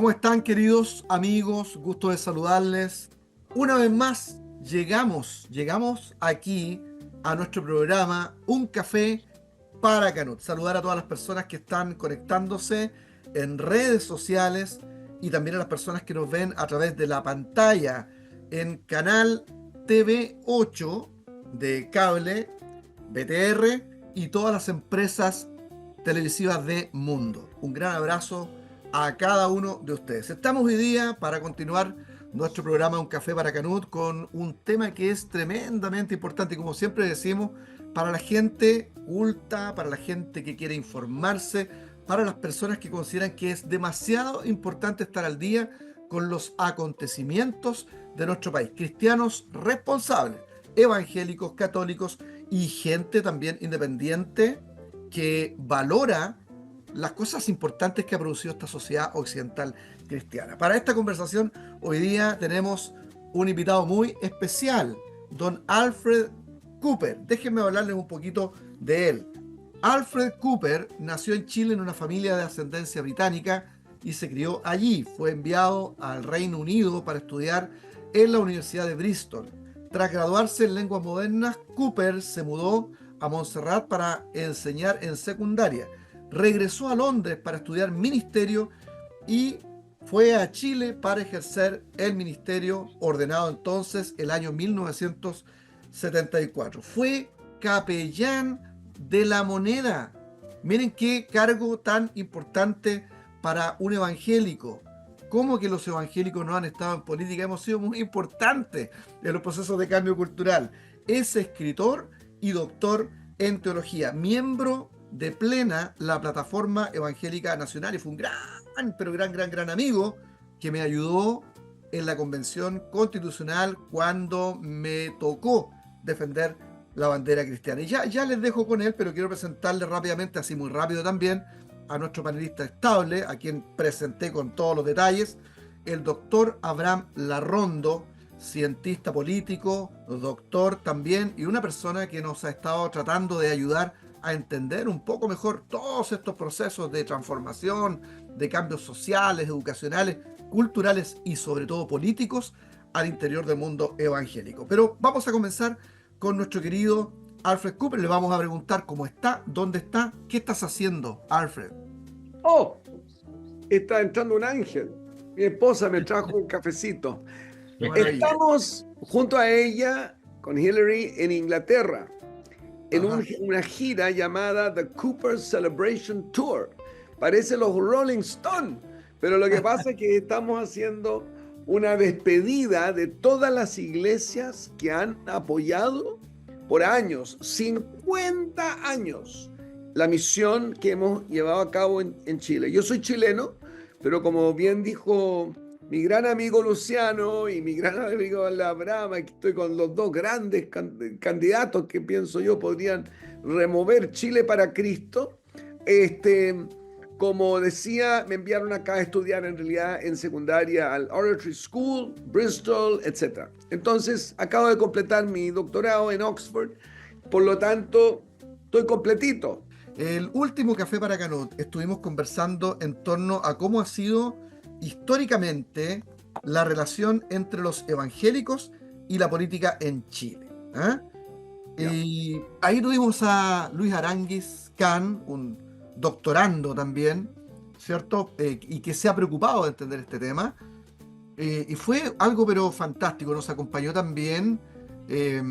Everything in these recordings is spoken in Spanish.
¿Cómo están, queridos amigos? Gusto de saludarles. Una vez más, llegamos aquí a nuestro programa Un Café para Canut. Saludar a todas las personas que están conectándose en redes sociales y también a las personas que nos ven a través de la pantalla en Canal TV 8 de cable, BTR y todas las empresas televisivas de Mundo. Un gran abrazo a cada uno de ustedes. Estamos hoy día para continuar nuestro programa Un Café para Canut con un tema que es tremendamente importante y, como siempre decimos, para la gente culta, para la gente que quiere informarse, para las personas que consideran que es demasiado importante estar al día con los acontecimientos de nuestro país. Cristianos responsables, evangélicos, católicos y gente también independiente que valora las cosas importantes que ha producido esta sociedad occidental cristiana. Para esta conversación, hoy día tenemos un invitado muy especial, don Alfred Cooper. Déjenme hablarles un poquito de él. Alfred Cooper nació en Chile en una familia de ascendencia británica y se crió allí. Fue enviado al Reino Unido para estudiar en la Universidad de Bristol. Tras graduarse en lenguas modernas, Cooper se mudó a Montserrat para enseñar en secundaria. Regresó a Londres para estudiar ministerio y fue a Chile para ejercer el ministerio, ordenado entonces el año 1974. Fue capellán de La Moneda. Miren qué cargo tan importante para un evangélico. ¿Cómo que los evangélicos no han estado en política? Hemos sido muy importantes en los procesos de cambio cultural. Es escritor y doctor en teología, miembro de Plena, la plataforma evangélica nacional, y fue un gran amigo que me ayudó en la convención constitucional cuando me tocó defender la bandera cristiana. Y ya les dejo con él, pero quiero presentarle rápidamente, así muy rápido también, a nuestro panelista estable, a quien presenté con todos los detalles, el doctor Abraham Larrondo, cientista político, doctor también, y una persona que nos ha estado tratando de ayudar a entender un poco mejor todos estos procesos de transformación, de cambios sociales, educacionales, culturales y sobre todo políticos al interior del mundo evangélico. Pero vamos a comenzar con nuestro querido Alfred Cooper. Le vamos a preguntar cómo está, dónde está, qué estás haciendo, Alfred. Oh, está entrando un ángel. Mi esposa me trajo un cafecito. Qué maravilla. Estamos junto a ella, con Hillary, en Inglaterra, en Ajá. una gira llamada The Cooper Celebration Tour. Parece los Rolling Stones, pero lo que pasa es que estamos haciendo una despedida de todas las iglesias que han apoyado por años, 50 años, la misión que hemos llevado a cabo en Chile. Yo soy chileno, pero como bien dijo mi gran amigo Luciano y mi gran amigo Abraham, aquí estoy con los dos grandes candidatos que pienso yo podrían remover Chile para Cristo. Como decía, me enviaron acá a estudiar en realidad en secundaria al Oratory School, Bristol, etc. Entonces, acabo de completar mi doctorado en Oxford, por lo tanto, estoy completito. El último Café para Canut estuvimos conversando en torno a cómo ha sido históricamente la relación entre los evangélicos y la política en Chile. ¿Ah? Ya. Y ahí tuvimos a Luis Aránguiz Can, un doctorando también, ¿cierto? Y que se ha preocupado de entender este tema. Y fue algo pero fantástico. Nos acompañó también eh,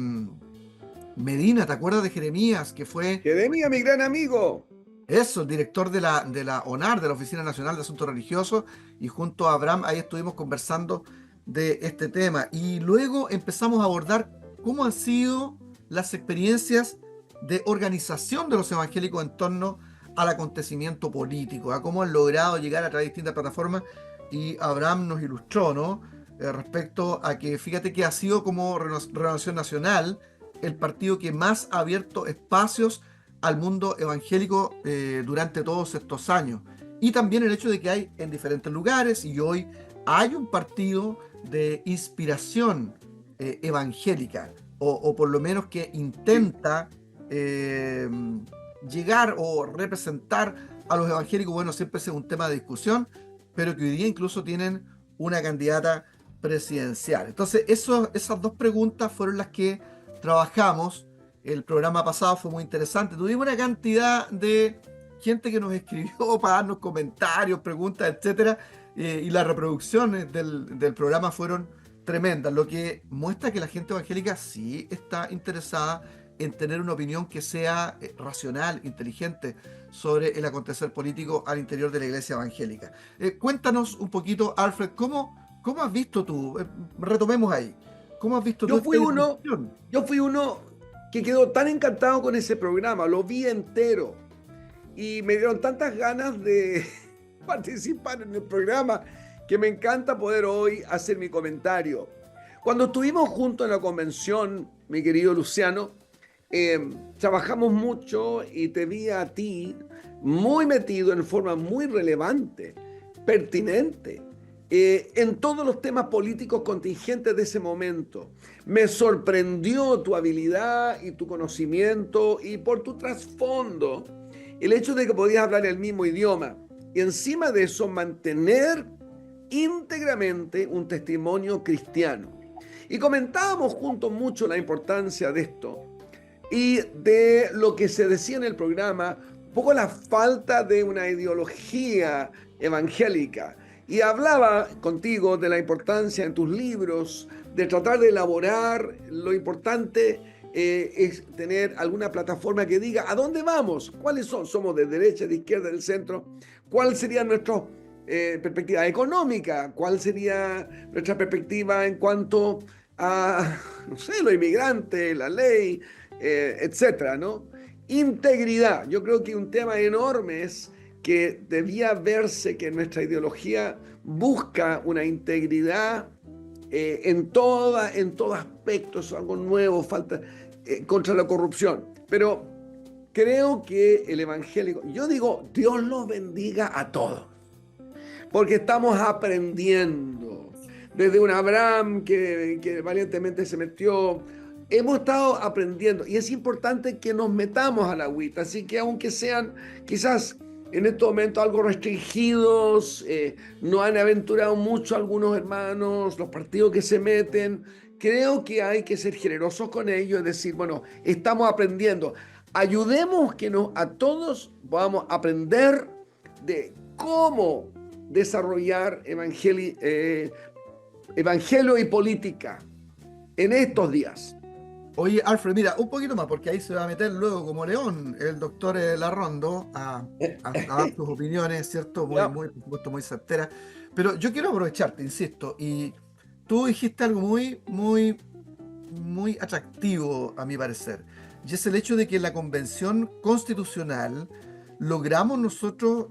Medina, ¿te acuerdas de Jeremías? Que fue Jeremia, mi gran amigo. eso, el director de la ONAR, de la Oficina Nacional de Asuntos Religiosos, y junto a Abraham ahí estuvimos conversando de este tema. Y luego empezamos a abordar cómo han sido las experiencias de organización de los evangélicos en torno al acontecimiento político, a cómo han logrado llegar a través de distintas plataformas, y Abraham nos ilustró, ¿no? Respecto a que, fíjate que ha sido como Renovación Nacional el partido que más ha abierto espacios al mundo evangélico durante todos estos años. Y también el hecho de que hay en diferentes lugares, y hoy hay un partido de inspiración evangélica, o por lo menos que Sí. intenta llegar o representar a los evangélicos. Bueno, siempre es un tema de discusión, pero que hoy día incluso tienen una candidata presidencial. Entonces, esas dos preguntas fueron las que trabajamos. El programa pasado fue muy interesante. Tuvimos una cantidad de gente que nos escribió para darnos comentarios, preguntas, etcétera, y las reproducciones del programa fueron tremendas, lo que muestra que la gente evangélica sí está interesada en tener una opinión que sea racional, inteligente sobre el acontecer político al interior de la iglesia evangélica. Cuéntanos un poquito, Alfred, ¿cómo has visto tú? Retomemos ahí. ¿Cómo has visto tú Yo esta fui uno, discusión? yo fui uno que quedó tan encantado con ese programa, lo vi entero y me dieron tantas ganas de participar en el programa que me encanta poder hoy hacer mi comentario. Cuando estuvimos juntos en la convención, mi querido Luciano, trabajamos mucho y te vi a ti muy metido en forma muy relevante, pertinente, en todos los temas políticos contingentes de ese momento. Me sorprendió tu habilidad y tu conocimiento y por tu trasfondo, el hecho de que podías hablar el mismo idioma y encima de eso mantener íntegramente un testimonio cristiano. Y comentábamos juntos mucho la importancia de esto y de lo que se decía en el programa, un poco la falta de una ideología evangélica. Y hablaba contigo de la importancia en tus libros, de tratar de elaborar lo importante es tener alguna plataforma que diga a dónde vamos, cuáles son, somos de derecha, de izquierda, del centro, cuál sería nuestra perspectiva económica, cuál sería nuestra perspectiva en cuanto a, no sé, los inmigrantes, la ley, etcétera, ¿no? Integridad, yo creo que un tema enorme es que debía verse que nuestra ideología busca una integridad en todo aspecto, es algo nuevo, falta contra la corrupción. Pero creo que el evangélico, yo digo, Dios los bendiga a todos, porque estamos aprendiendo. Desde un Abraham que valientemente se metió, hemos estado aprendiendo y es importante que nos metamos a la agüita. Así que aunque sean quizás en estos momentos algo restringidos, no han aventurado mucho algunos hermanos, los partidos que se meten, creo que hay que ser generosos con ellos, es decir, bueno, estamos aprendiendo. Ayudemos que a todos podamos aprender de cómo desarrollar evangelio y política en estos días. Oye, Alfred, mira, un poquito más, porque ahí se va a meter luego como león el doctor Larrondo a dar sus opiniones, ¿cierto? Ya. Por supuesto, muy certeras. Pero yo quiero aprovecharte, insisto, y tú dijiste algo muy atractivo, a mi parecer, y es el hecho de que en la Convención Constitucional logramos nosotros,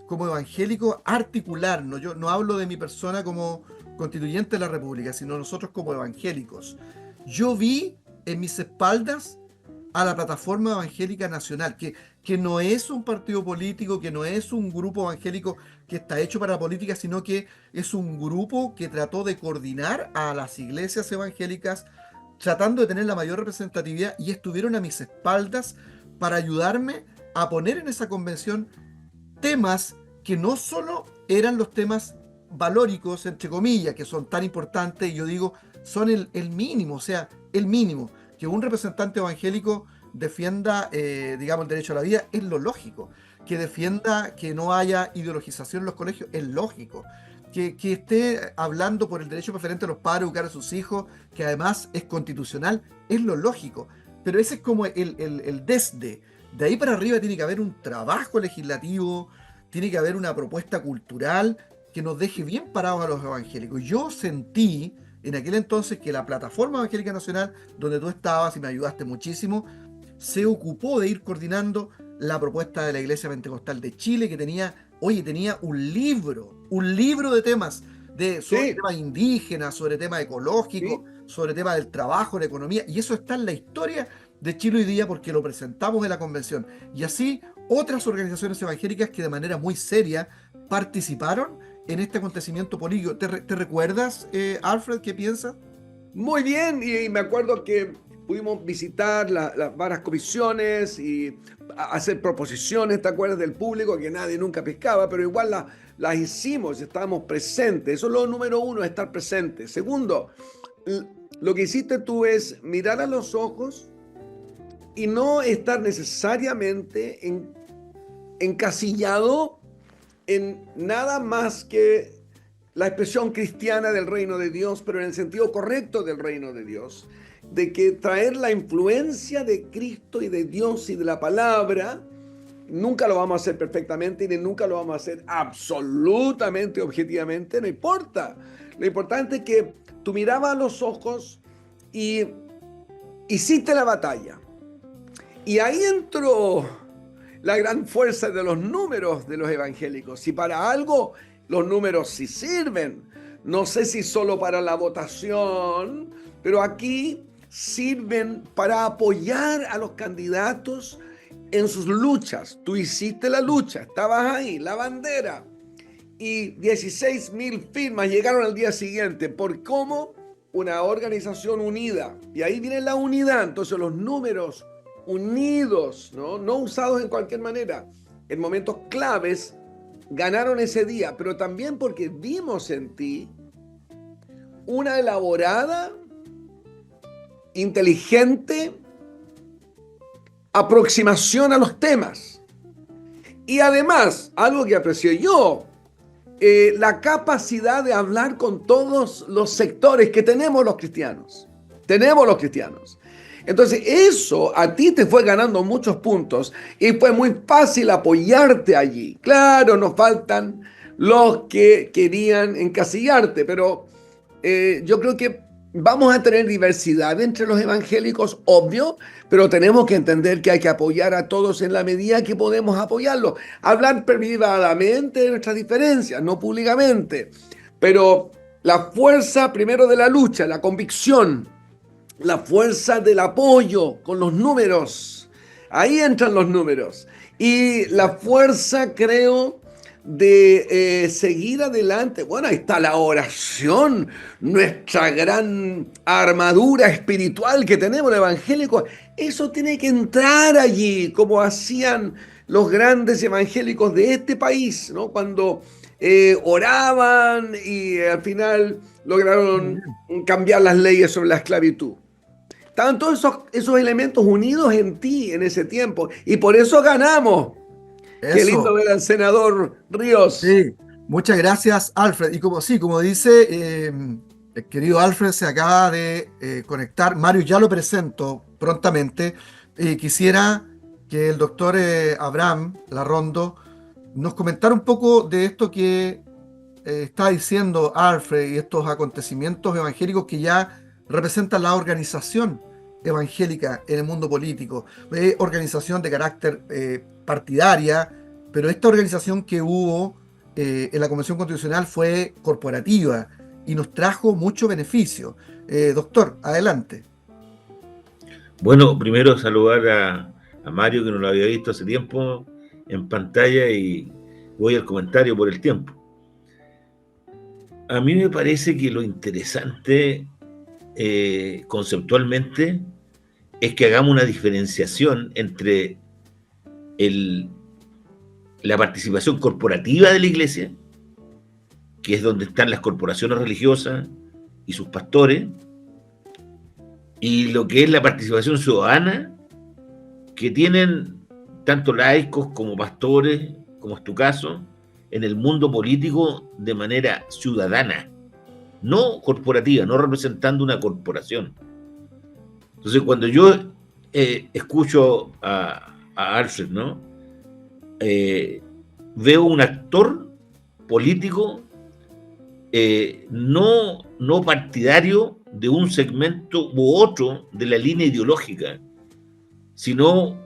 como evangélicos, articularnos. Yo no hablo de mi persona como constituyente de la República, sino nosotros como evangélicos. Yo vi en mis espaldas a la Plataforma Evangélica Nacional, que no es un partido político, que no es un grupo evangélico que está hecho para la política, sino que es un grupo que trató de coordinar a las iglesias evangélicas, tratando de tener la mayor representatividad, y estuvieron a mis espaldas para ayudarme a poner en esa convención temas que no solo eran los temas valóricos, entre comillas, que son tan importantes, y yo digo, son el mínimo, o sea, el mínimo. Que un representante evangélico defienda, digamos, el derecho a la vida es lo lógico. Que defienda que no haya ideologización en los colegios es lógico. Que esté hablando por el derecho preferente de los padres a educar a sus hijos, que además es constitucional, es lo lógico. Pero ese es como el desde. De ahí para arriba tiene que haber un trabajo legislativo, tiene que haber una propuesta cultural que nos deje bien parados a los evangélicos. Yo sentí en aquel entonces que la Plataforma Evangélica Nacional, donde tú estabas y me ayudaste muchísimo, se ocupó de ir coordinando la propuesta de la Iglesia Pentecostal de Chile, que tenía un libro de temas, sobre Sí, temas indígenas, sobre temas ecológicos, sí. sobre temas del trabajo, la economía, y eso está en la historia de Chile hoy día porque lo presentamos en la convención. Y así otras organizaciones evangélicas que de manera muy seria participaron en este acontecimiento político. ¿Te recuerdas, Alfred, qué piensas? Muy bien, y me acuerdo que pudimos visitar las varias comisiones y hacer proposiciones, ¿te acuerdas? Del público que nadie nunca pescaba, pero igual las hicimos, estábamos presentes. Eso es lo número uno, estar presente. Segundo, lo que hiciste tú es mirar a los ojos y no estar necesariamente encasillado en nada más que la expresión cristiana del reino de Dios, pero en el sentido correcto del reino de Dios, de que traer la influencia de Cristo y de Dios y de la palabra, nunca lo vamos a hacer perfectamente y nunca lo vamos a hacer absolutamente, objetivamente, no importa. Lo importante es que tú mirabas a los ojos y hiciste la batalla. Y ahí entró la gran fuerza de los números de los evangélicos. Y para algo los números sí sirven. No sé si solo para la votación, pero aquí sirven para apoyar a los candidatos en sus luchas. Tú hiciste la lucha, estabas ahí, la bandera. Y 16,000 firmas llegaron al día siguiente. ¿Por cómo? Una organización unida. Y ahí viene la unidad. Entonces los números unidos, no usados en cualquier manera, en momentos claves, ganaron ese día, pero también porque vimos en ti una elaborada, inteligente aproximación a los temas. Y además, algo que aprecié yo, la capacidad de hablar con todos los sectores que tenemos los cristianos. Entonces eso a ti te fue ganando muchos puntos y fue muy fácil apoyarte allí. Claro, nos faltan los que querían encasillarte, pero yo creo que vamos a tener diversidad entre los evangélicos, obvio, pero tenemos que entender que hay que apoyar a todos en la medida que podemos apoyarlos. Hablar privadamente de nuestras diferencias, no públicamente, pero la fuerza primero de la lucha, la convicción, la fuerza del apoyo con los números. Ahí entran los números. Y la fuerza, creo, de seguir adelante. Bueno, ahí está la oración, nuestra gran armadura espiritual que tenemos los evangélicos. Eso tiene que entrar allí, como hacían los grandes evangélicos de este país, ¿no? Cuando oraban y al final lograron cambiar las leyes sobre la esclavitud. Estaban todos esos elementos unidos en ti en ese tiempo. Y por eso ganamos. Eso. Qué lindo ver al senador Ríos. Sí, muchas gracias, Alfred. Y como dice el querido Alfred, se acaba de conectar. Mario, ya lo presento prontamente. Quisiera que el doctor Abraham Larrondo nos comentara un poco de esto que está diciendo Alfred y estos acontecimientos evangélicos que ya representan la organización evangélica en el mundo político, organización de carácter partidaria, pero esta organización que hubo en la Convención Constitucional fue corporativa y nos trajo mucho beneficio. Doctor, adelante. Bueno, primero saludar a Mario, que no lo había visto hace tiempo en pantalla, y voy al comentario por el tiempo. A mí me parece que lo interesante conceptualmente es que hagamos una diferenciación entre la participación corporativa de la iglesia, que es donde están las corporaciones religiosas y sus pastores, y lo que es la participación ciudadana, que tienen tanto laicos como pastores, como es tu caso, en el mundo político de manera ciudadana, no corporativa, no representando una corporación. Entonces, cuando yo escucho a Alfred, ¿no? Veo un actor político no partidario de un segmento u otro de la línea ideológica, sino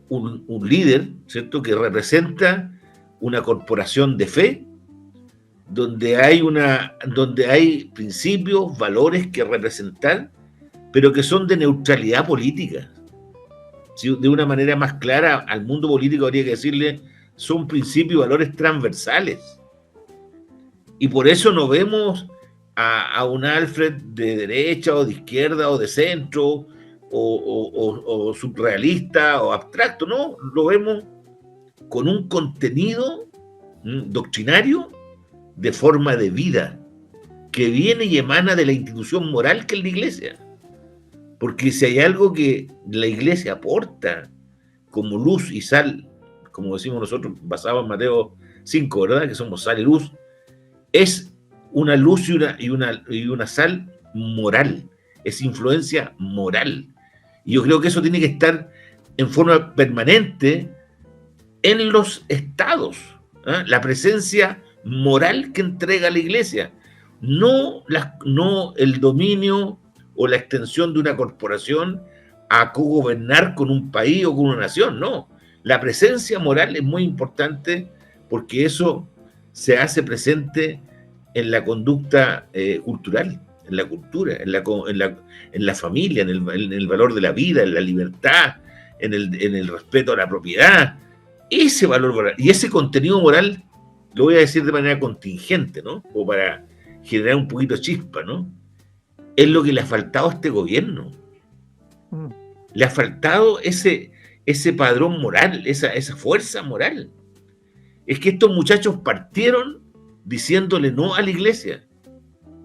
un líder, ¿cierto?, que representa una corporación de fe, donde hay principios, valores que representar, pero que son de neutralidad política. Si de una manera más clara al mundo político habría que decirle, son principios y valores transversales. Y por eso no vemos a un Alfred de derecha o de izquierda o de centro o surrealista o abstracto, no, lo vemos con un contenido doctrinario de forma de vida, que viene y emana de la institución moral que es la Iglesia. Porque si hay algo que la Iglesia aporta como luz y sal, como decimos nosotros, basado en Mateo 5, ¿verdad? Que somos sal y luz, es una luz y una sal moral, es influencia moral. Y yo creo que eso tiene que estar en forma permanente en los estados, ¿eh? La presencia moral que entrega la Iglesia, no el dominio o la extensión de una corporación a cogobernar con un país o con una nación, no. La presencia moral es muy importante porque eso se hace presente en la conducta cultural, en la cultura, en la familia, en el valor de la vida, en la libertad, en el respeto a la propiedad. Ese valor moral y ese contenido moral, lo voy a decir de manera contingente, ¿no? O para generar un poquito de chispa, ¿no? Es lo que le ha faltado a este gobierno. Le ha faltado ese padrón moral, esa fuerza moral. Es que estos muchachos partieron diciéndole no a la Iglesia.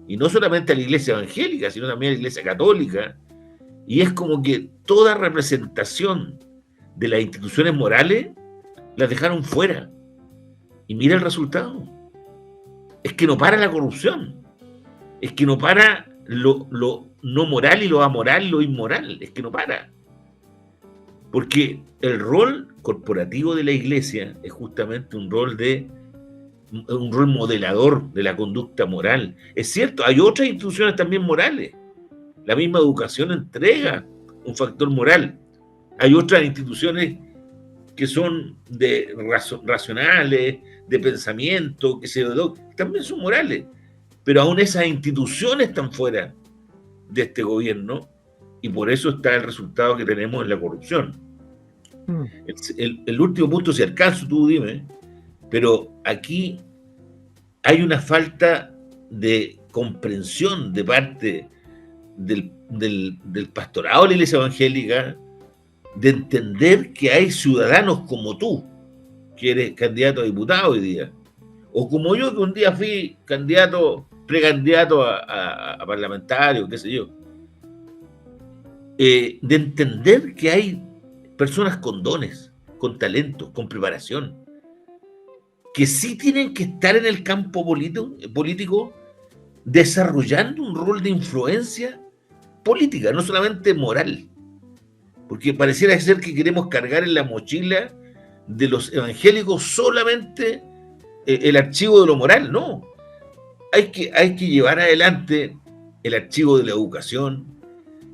Y no solamente a la Iglesia evangélica, sino también a la Iglesia católica. Y es como que toda representación de las instituciones morales las dejaron fuera. Y mira el resultado. Es que no para la corrupción. Es que no para lo no moral y lo amoral, lo inmoral. Es que no para. Porque el rol corporativo de la Iglesia es justamente un rol modelador de la conducta moral. Es cierto, hay otras instituciones también morales. La misma educación entrega un factor moral. Hay otras instituciones que son racionales, de pensamiento, también son morales. Pero aún esas instituciones están fuera de este gobierno y por eso está el resultado que tenemos en la corrupción. El último punto, si alcanzo, tú dime, pero aquí hay una falta de comprensión de parte del pastorado de la Iglesia evangélica, de entender que hay ciudadanos como tú, que eres candidato a diputado hoy día, o como yo, que un día fui precandidato a parlamentario, qué sé yo, de entender que hay personas con dones, con talentos, con preparación, que sí tienen que estar en el campo político desarrollando un rol de influencia política, no solamente moral. Porque pareciera ser que queremos cargar en la mochila de los evangélicos solamente el archivo de lo moral. No. Hay que llevar adelante el archivo de la educación,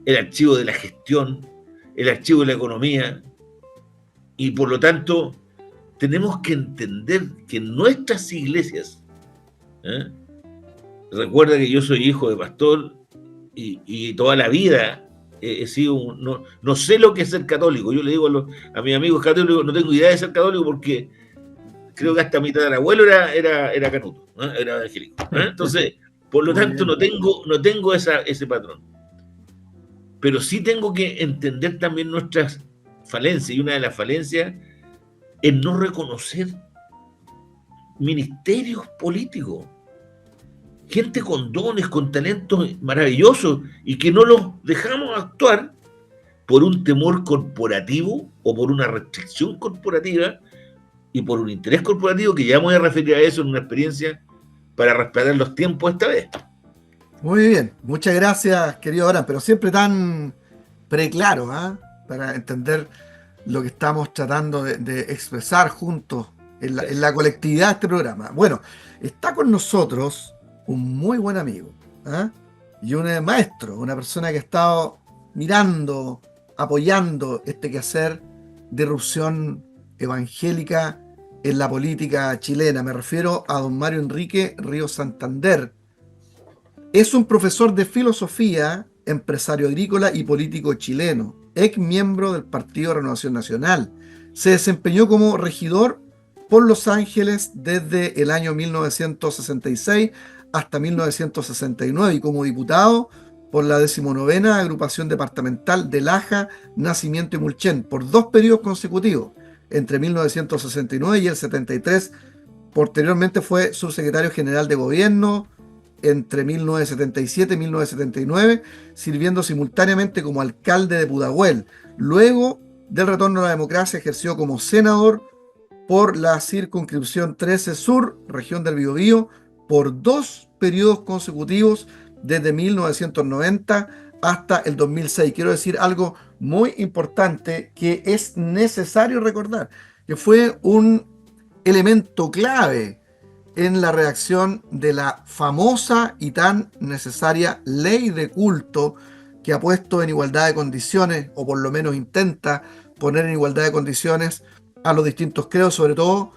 el archivo de la gestión, el archivo de la economía. Y por lo tanto, tenemos que entender que nuestras iglesias, recuerda que yo soy hijo de pastor y toda la vida he sido, no sé lo que es ser católico. Yo le digo a mis amigos católicos, no tengo idea de ser católico porque creo que hasta mi tatarabuelo era canuto, ¿no? Era evangélico. Entonces, por lo tanto, no tengo ese patrón. Pero sí tengo que entender también nuestras falencias, y una de las falencias es no reconocer ministerios políticos, gente con dones, con talentos maravillosos, y que no los dejamos actuar por un temor corporativo o por una restricción corporativa y por un interés corporativo, que ya me voy a referir a eso en una experiencia para respetar los tiempos esta vez. Muy bien, muchas gracias, querido Abraham, pero siempre tan preclaro, para entender lo que estamos tratando de expresar juntos en la colectividad de este programa. Bueno, está con nosotros un muy buen amigo, y un maestro, una persona que ha estado mirando, apoyando este quehacer de irrupción evangélica en la política chilena. Me refiero a don Mario Enrique Ríos Santander. Es un profesor de filosofía, empresario agrícola y político chileno, ex miembro del Partido Renovación Nacional. Se desempeñó como regidor por Los Ángeles desde el año 1966 hasta 1969 y como diputado por la 19ª Agrupación Departamental de Laja, Nacimiento y Mulchen, por 2 periodos consecutivos, entre 1969 y el 73. Posteriormente fue subsecretario general de gobierno entre 1977 y 1979, sirviendo simultáneamente como alcalde de Pudahuel. Luego del retorno a la democracia ejerció como senador por la circunscripción 13 Sur, región del Biobío, por 2 periodos consecutivos desde 1990 hasta el 2006. Quiero decir algo muy importante que es necesario recordar, que fue un elemento clave en la redacción de la famosa y tan necesaria ley de culto que ha puesto en igualdad de condiciones, o por lo menos intenta poner en igualdad de condiciones a los distintos credos, sobre todo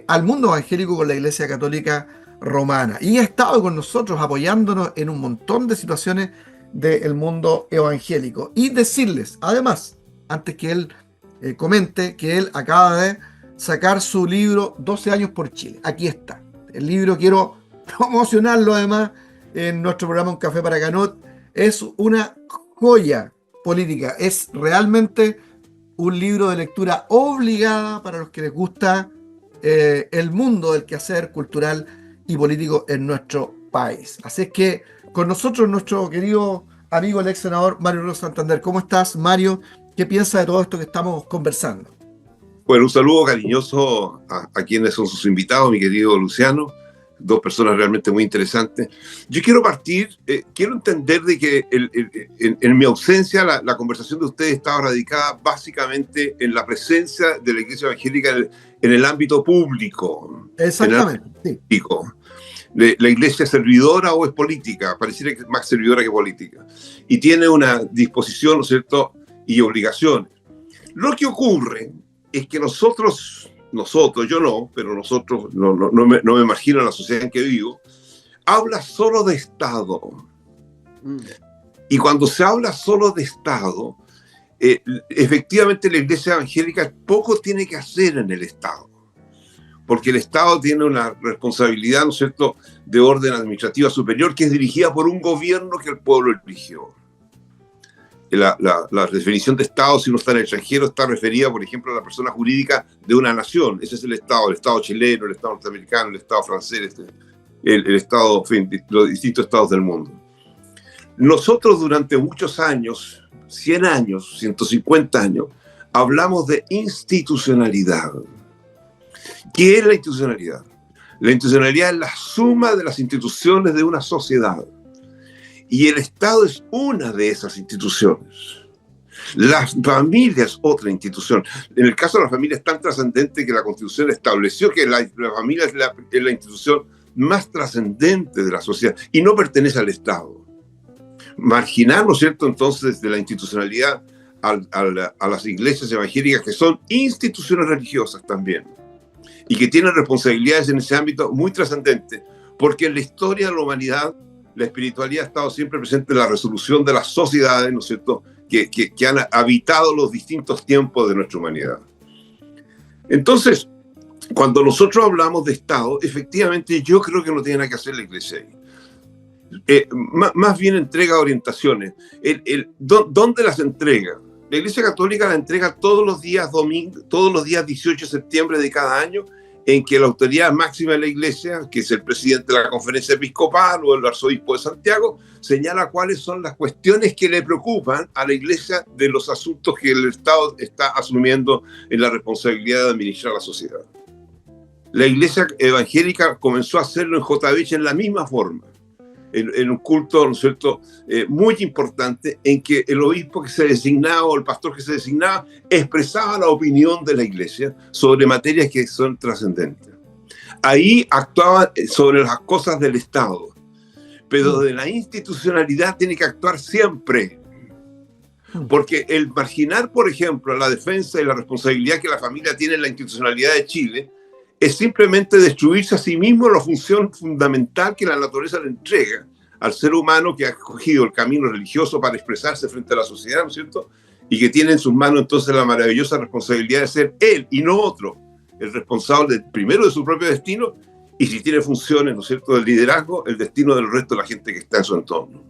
al mundo evangélico con la Iglesia Católica Romana. Y ha estado con nosotros apoyándonos en un montón de situaciones del mundo evangélico. Y decirles, además, antes que él comente, que él acaba de sacar su libro 12 años por Chile. Aquí está. El libro quiero promocionarlo además en nuestro programa Un Café para Canut. Es una joya política. Es realmente un libro de lectura obligada para los que les gusta el mundo del quehacer cultural y político en nuestro país. Así es que con nosotros nuestro querido amigo, el ex senador Mario Rosa Santander. ¿Cómo estás, Mario? ¿Qué piensas de todo esto que estamos conversando? Bueno, un saludo cariñoso a quienes son sus invitados, mi querido Luciano, 2 personas realmente muy interesantes. Yo quiero partir, quiero entender de que en mi ausencia la conversación de ustedes estaba radicada básicamente en la presencia de la Iglesia Evangélica en el ámbito público. Exactamente, sí. La Iglesia es servidora o es política, pareciera que es más servidora que política, y tiene una disposición, ¿no es cierto?, y obligaciones. Lo que ocurre es que nosotros, yo no, pero nosotros, no me imagino la sociedad en que vivo, habla solo de Estado. Y cuando se habla solo de Estado, efectivamente la Iglesia Evangélica poco tiene que hacer en el Estado, porque el Estado tiene una responsabilidad, ¿no es cierto?, de orden administrativa superior que es dirigida por un gobierno que el pueblo eligió. La definición de Estado, si uno está en el extranjero, está referida, por ejemplo, a la persona jurídica de una nación. Ese es el Estado chileno, el Estado norteamericano, el Estado francés, el Estado, en fin, los distintos estados del mundo. Nosotros durante muchos años, 100 años, 150 años, hablamos de institucionalidad. ¿Qué es la institucionalidad? La institucionalidad es la suma de las instituciones de una sociedad. Y el Estado es una de esas instituciones. La familia es otra institución. En el caso de la familia es tan trascendente que la Constitución estableció que la familia es la institución más trascendente de la sociedad y no pertenece al Estado. Marginar, ¿no es cierto?, entonces de la institucionalidad a las iglesias evangélicas, que son instituciones religiosas también y que tienen responsabilidades en ese ámbito muy trascendentes, porque en la historia de la humanidad la espiritualidad ha estado siempre presente en la resolución de las sociedades, ¿no es cierto?, que han habitado los distintos tiempos de nuestra humanidad. Entonces, cuando nosotros hablamos de Estado, efectivamente yo creo que no tiene nada que hacer la Iglesia ahí. Más bien entrega orientaciones. ¿Dónde las entrega? La Iglesia Católica la entrega todos los días 18 de septiembre de cada año, en que la autoridad máxima de la Iglesia, que es el presidente de la Conferencia Episcopal o el arzobispo de Santiago, señala cuáles son las cuestiones que le preocupan a la Iglesia de los asuntos que el Estado está asumiendo en la responsabilidad de administrar la sociedad. La Iglesia Evangélica comenzó a hacerlo en JBH en la misma forma, en un culto, ¿no es cierto?, muy importante, en que el obispo que se designaba o el pastor que se designaba expresaba la opinión de la Iglesia sobre materias que son trascendentes. Ahí actuaba sobre las cosas del Estado, pero de la institucionalidad tiene que actuar siempre. Porque el marginar, por ejemplo, la defensa y la responsabilidad que la familia tiene en la institucionalidad de Chile es simplemente destruirse a sí mismo la función fundamental que la naturaleza le entrega al ser humano que ha escogido el camino religioso para expresarse frente a la sociedad, ¿no es cierto? Y que tiene en sus manos entonces la maravillosa responsabilidad de ser él y no otro, el responsable primero de su propio destino y si tiene funciones, ¿no es cierto?, del liderazgo, el destino del resto de la gente que está en su entorno.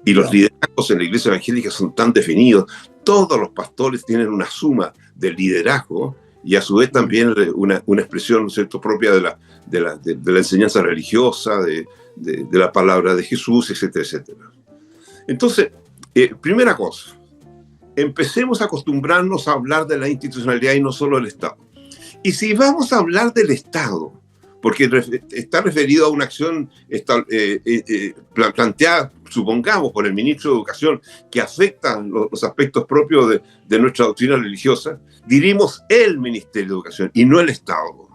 Y los Claro. liderazgos en la iglesia evangélica son tan definidos. Todos los pastores tienen una suma de liderazgo y a su vez también una expresión, ¿no es cierto?, propia de la enseñanza religiosa, de la palabra de Jesús, etcétera, etcétera. Entonces, primera cosa, empecemos a acostumbrarnos a hablar de la institucionalidad y no solo del Estado. Y si vamos a hablar del Estado, porque está referido a una acción planteada, supongamos, por el ministro de Educación, que afecta los aspectos propios de nuestra doctrina religiosa, dirimos el Ministerio de Educación y no el Estado.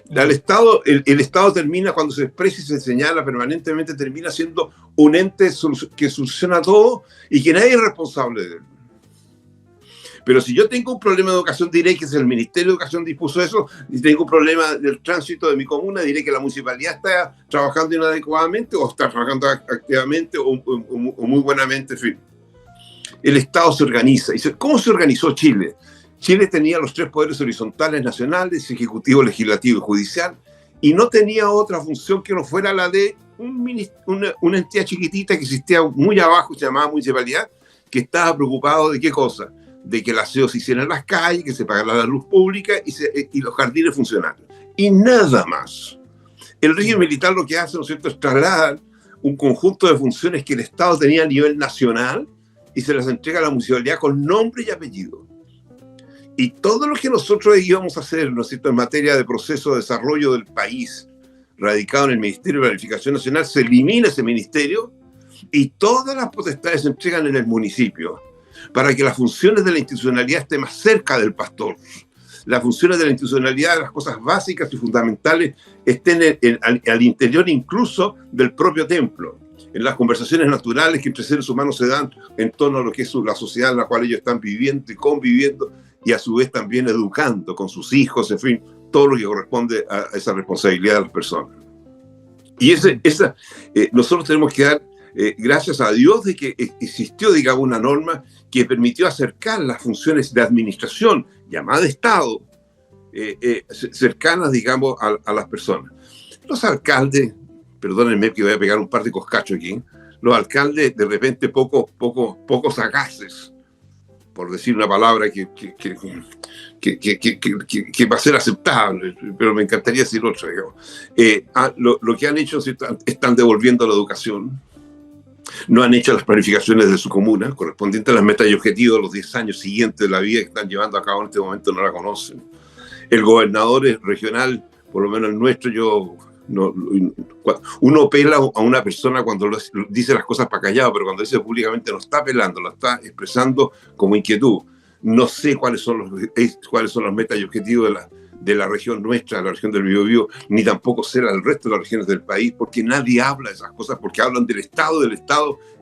El Estado termina, cuando se expresa y se señala permanentemente, termina siendo un ente que soluciona todo y que nadie es responsable de él. Pero si yo tengo un problema de educación, diré que es el Ministerio de Educación dispuso eso. Si tengo un problema del tránsito de mi comuna, diré que la municipalidad está trabajando inadecuadamente o está trabajando activamente o muy buenamente, en fin. El Estado se organiza. ¿Cómo se organizó Chile? Chile tenía los 3 poderes horizontales nacionales, ejecutivo, legislativo y judicial, y no tenía otra función que no fuera la de una entidad chiquitita que existía muy abajo, se llamaba municipalidad, que estaba preocupado de qué cosa, de que el aseo se hiciera en las calles, que se pagara la luz pública y los jardines funcionaran. Y nada más. El régimen militar lo que hace, ¿no es cierto?, es trasladar un conjunto de funciones que el Estado tenía a nivel nacional y se las entrega a la municipalidad con nombre y apellido. Y todo lo que nosotros íbamos a hacer, ¿no es cierto?, en materia de proceso de desarrollo del país, radicado en el Ministerio de Planificación Nacional, se elimina ese ministerio y todas las potestades se entregan en el municipio, para que las funciones de la institucionalidad estén más cerca del pastor. Las funciones de la institucionalidad, las cosas básicas y fundamentales, estén al interior incluso del propio templo, en las conversaciones naturales que entre seres humanos se dan en torno a lo que es la sociedad en la cual ellos están viviendo y conviviendo, y a su vez también educando con sus hijos, en fin, todo lo que corresponde a esa responsabilidad de las personas. Y nosotros tenemos que dar gracias a Dios de que existió, digamos, una norma que permitió acercar las funciones de administración, llamada Estado, cercanas, digamos, a las personas. Los alcaldes, perdónenme que voy a pegar un par de coscachos aquí, los alcaldes de repente poco sagaces, por decir una palabra que va a ser aceptable, pero me encantaría decir otra, digamos. Lo que han hecho, ¿cierto?, están devolviendo la educación. No han hecho las planificaciones de su comuna, correspondientes a las metas y objetivos de los 10 años siguientes de la vida que están llevando a cabo en este momento, no la conocen. El gobernador regional, por lo menos el nuestro, uno pela a una persona cuando dice las cosas para callado, pero cuando dice públicamente no está pelando, lo está expresando como inquietud. No sé cuáles son las metas y objetivos de la región nuestra, la región del Biobío, ni tampoco será el resto de las regiones del país, porque nadie habla de esas cosas, porque hablan del Estado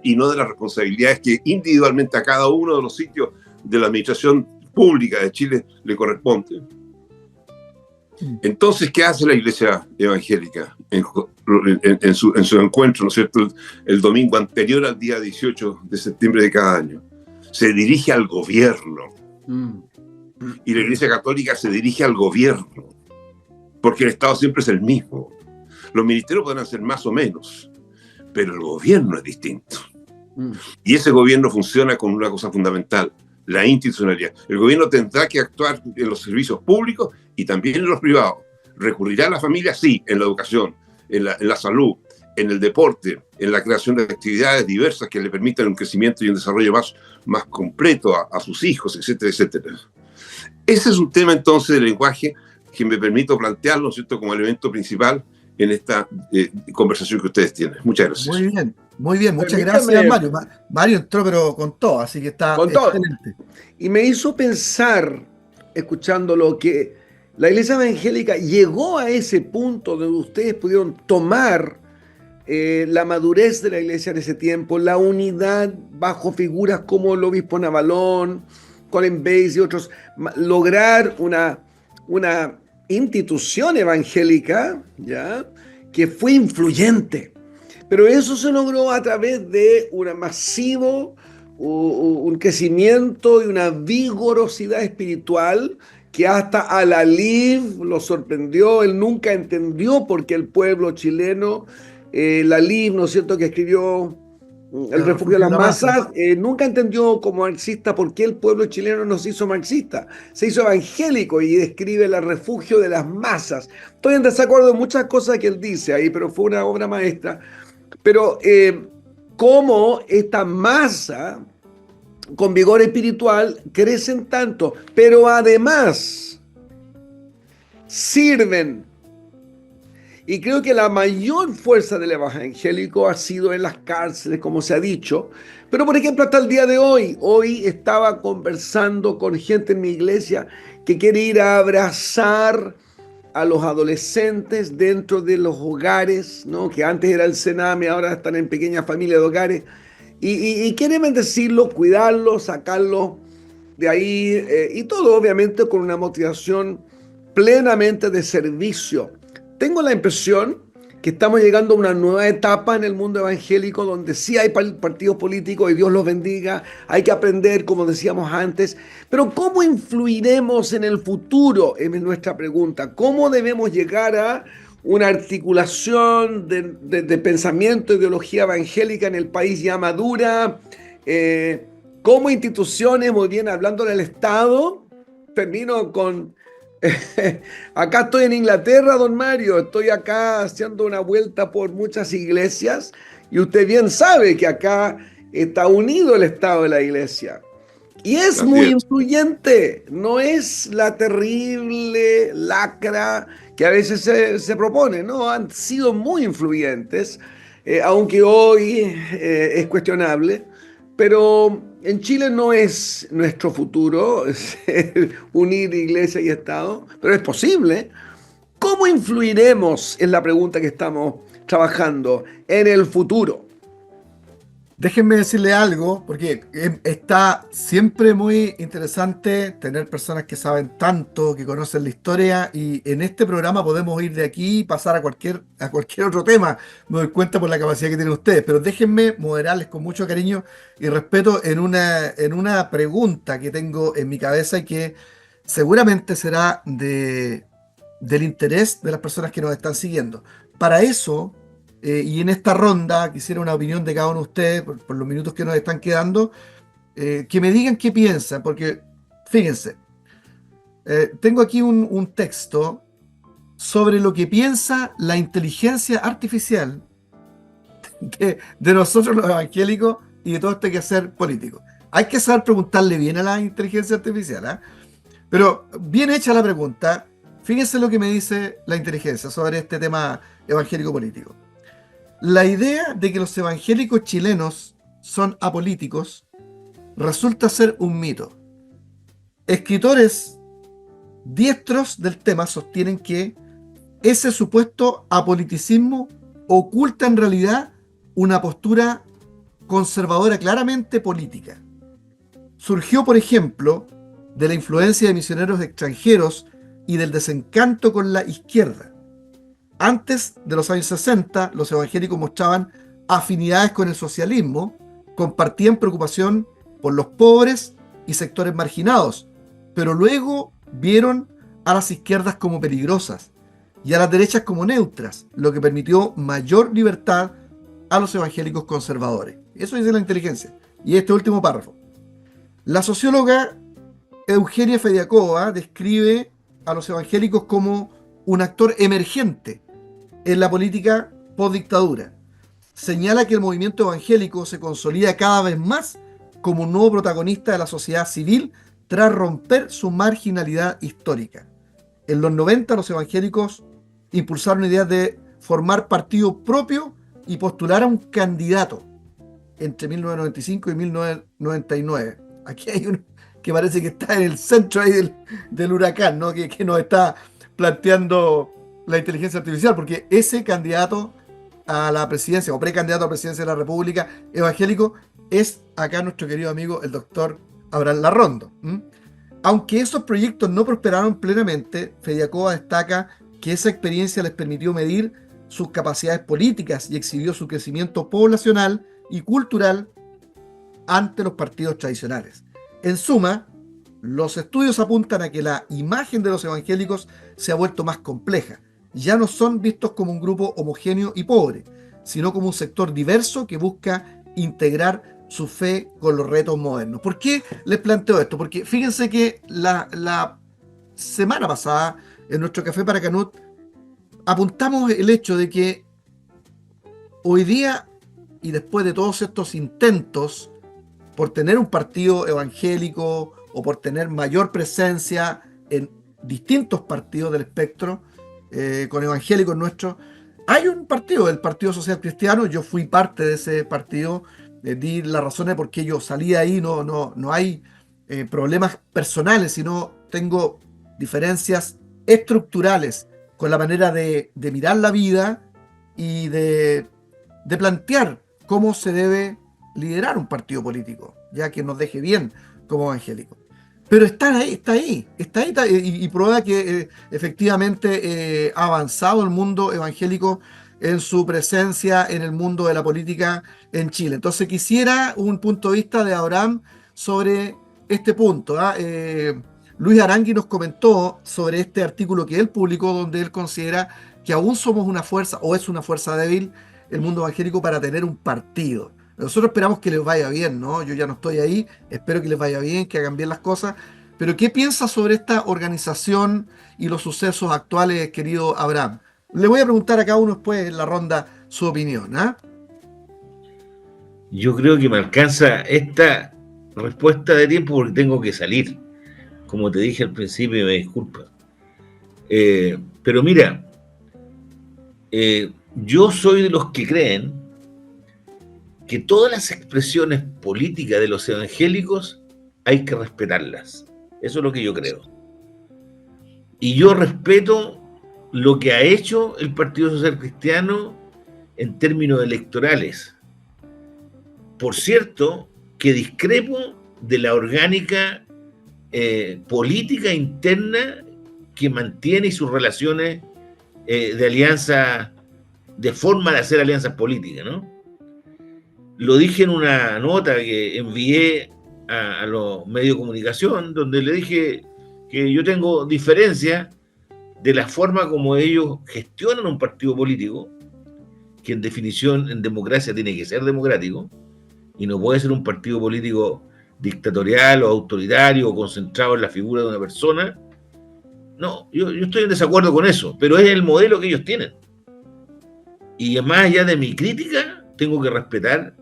y no de las responsabilidades que individualmente a cada uno de los sitios de la administración pública de Chile le corresponde. Entonces, ¿qué hace la Iglesia Evangélica en su encuentro, ¿no es cierto?, el domingo anterior al día 18 de septiembre de cada año? Se dirige al gobierno. Y la Iglesia Católica se dirige al gobierno, porque el Estado siempre es el mismo. Los ministerios podrán ser más o menos, pero el gobierno es distinto. Y ese gobierno funciona con una cosa fundamental, la institucionalidad. El gobierno tendrá que actuar en los servicios públicos y también en los privados. ¿Recurrirá a la familia? Sí, en la educación, en la salud, en el deporte, en la creación de actividades diversas que le permitan un crecimiento y un desarrollo más completo a sus hijos, etcétera, etcétera. Ese es un tema entonces del lenguaje que me permito plantearlo, ¿no es cierto?, como elemento principal en esta conversación que ustedes tienen. Muchas gracias. Muy bien, muchas gracias, Mario. Mario entró pero con todo, así que está excelente. Y me hizo pensar, escuchándolo, que la Iglesia Evangélica llegó a ese punto donde ustedes pudieron tomar la madurez de la Iglesia en ese tiempo, la unidad bajo figuras como el obispo Navalón, Colin Bass y otros, lograr una institución evangélica, ¿ya?, que fue influyente. Pero eso se logró a través de un masivo un crecimiento y una vigorosidad espiritual que hasta Al-Alif lo sorprendió. Él nunca entendió por qué el pueblo chileno, Al-Alif, ¿no es cierto?, que escribió el refugio de las masas, nunca entendió como marxista por qué el pueblo chileno no se hizo marxista, se hizo evangélico y describe el refugio de las masas. Estoy en desacuerdo en muchas cosas que él dice ahí, pero fue una obra maestra. Pero cómo esta masa con vigor espiritual crecen tanto, pero además sirven. Y creo que la mayor fuerza del evangélico ha sido en las cárceles, como se ha dicho. Pero, por ejemplo, hasta el día de hoy estaba conversando con gente en mi iglesia que quiere ir a abrazar a los adolescentes dentro de los hogares, ¿no? Que antes era el Sename, ahora están en pequeñas familias de hogares. Y quieren bendecirlos, cuidarlos, sacarlos de ahí. Y todo, obviamente, con una motivación plenamente de servicio. Tengo la impresión que estamos llegando a una nueva etapa en el mundo evangélico donde sí hay partidos políticos y Dios los bendiga, hay que aprender, como decíamos antes, pero ¿cómo influiremos en el futuro? Es nuestra pregunta. ¿Cómo debemos llegar a una articulación de pensamiento, ideología evangélica en el país ya madura? Como instituciones, muy bien, hablando del Estado, termino con... Acá estoy en Inglaterra, don Mario, estoy acá haciendo una vuelta por muchas iglesias y usted bien sabe que acá está unido el Estado de la Iglesia y es muy influyente, no es la terrible lacra que a veces se propone, no, han sido muy influyentes, aunque hoy es cuestionable. Pero en Chile no es nuestro futuro unir iglesia y Estado, pero es posible. ¿Cómo influiremos, es la pregunta que estamos trabajando, en el futuro? Déjenme decirle algo, porque está siempre muy interesante tener personas que saben tanto, que conocen la historia, y en este programa podemos ir de aquí y pasar a cualquier otro tema. Me doy cuenta por la capacidad que tienen ustedes, pero déjenme moderarles con mucho cariño y respeto en una pregunta que tengo en mi cabeza y que seguramente será del interés de las personas que nos están siguiendo. Para eso... y en esta ronda quisiera una opinión de cada uno de ustedes, por los minutos que nos están quedando, que me digan qué piensan, porque fíjense, tengo aquí un texto sobre lo que piensa la inteligencia artificial de nosotros los evangélicos y de todo este quehacer político. Hay que saber preguntarle bien a la inteligencia artificial, ¿eh? Pero bien hecha la pregunta, fíjense lo que me dice la inteligencia sobre este tema evangélico político. La idea de que los evangélicos chilenos son apolíticos resulta ser un mito. Escritores diestros del tema sostienen que ese supuesto apoliticismo oculta en realidad una postura conservadora claramente política. Surgió, por ejemplo, de la influencia de misioneros extranjeros y del desencanto con la izquierda. Antes de los años 60, los evangélicos mostraban afinidades con el socialismo, compartían preocupación por los pobres y sectores marginados, pero luego vieron a las izquierdas como peligrosas y a las derechas como neutras, lo que permitió mayor libertad a los evangélicos conservadores. Eso dice la inteligencia. Y este último párrafo. La socióloga Eugenia Fediakova describe a los evangélicos como un actor emergente en la política postdictadura. Señala que el movimiento evangélico se consolida cada vez más como un nuevo protagonista de la sociedad civil tras romper su marginalidad histórica. En los 90 los evangélicos impulsaron ideas de formar partido propio y postular a un candidato entre 1995 y 1999. Aquí hay uno que parece que está en el centro ahí del huracán, ¿no? Que nos está planteando la inteligencia artificial, porque ese candidato a la presidencia o precandidato a la presidencia de la República evangélico es acá nuestro querido amigo el doctor Abraham Larrondo. Aunque esos proyectos no prosperaron plenamente, Fediakova destaca que esa experiencia les permitió medir sus capacidades políticas y exhibió su crecimiento poblacional y cultural ante los partidos tradicionales. En suma, los estudios apuntan a que la imagen de los evangélicos se ha vuelto más compleja. Ya no son vistos como un grupo homogéneo y pobre, sino como un sector diverso que busca integrar su fe con los retos modernos. ¿Por qué les planteo esto? Porque fíjense que la semana pasada, en nuestro Café para Canut, apuntamos el hecho de que hoy día, y después de todos estos intentos por tener un partido evangélico o por tener mayor presencia en distintos partidos del espectro, con evangélicos nuestros, hay un partido, el Partido Social Cristiano. Yo fui parte de ese partido, di las razones por qué yo salí de ahí. No hay problemas personales, sino tengo diferencias estructurales con la manera de mirar la vida y de plantear cómo se debe liderar un partido político, ya que nos deje bien como evangélicos. Pero está ahí, y prueba que efectivamente ha avanzado el mundo evangélico en su presencia en el mundo de la política en Chile. Entonces quisiera un punto de vista de Abraham sobre este punto. Luis Arangui nos comentó sobre este artículo que él publicó, donde él considera que aún somos una fuerza, o es una fuerza débil, el mundo evangélico, para tener un partido. Nosotros esperamos que les vaya bien, ¿no? Yo ya no estoy ahí, espero que les vaya bien, que hagan bien las cosas. Pero ¿qué piensas sobre esta organización y los sucesos actuales, querido Abraham? Le voy a preguntar a cada uno después en la ronda su opinión, ¿ah? Yo creo que me alcanza esta respuesta de tiempo porque tengo que salir. Como te dije al principio, me disculpa. Pero mira, yo soy de los que creen que todas las expresiones políticas de los evangélicos hay que respetarlas. Eso es lo que yo creo. Y yo respeto lo que ha hecho el Partido Social Cristiano en términos electorales. Por cierto, que discrepo de la orgánica política interna que mantiene y sus relaciones de alianza, de forma de hacer alianzas políticas, ¿no? Lo dije en una nota que envié a los medios de comunicación, donde le dije que yo tengo diferencia de la forma como ellos gestionan un partido político, que en definición en democracia tiene que ser democrático, y no puede ser un partido político dictatorial o autoritario o concentrado en la figura de una persona. No, yo estoy en desacuerdo con eso, pero es el modelo que ellos tienen. Y más allá de mi crítica, tengo que respetar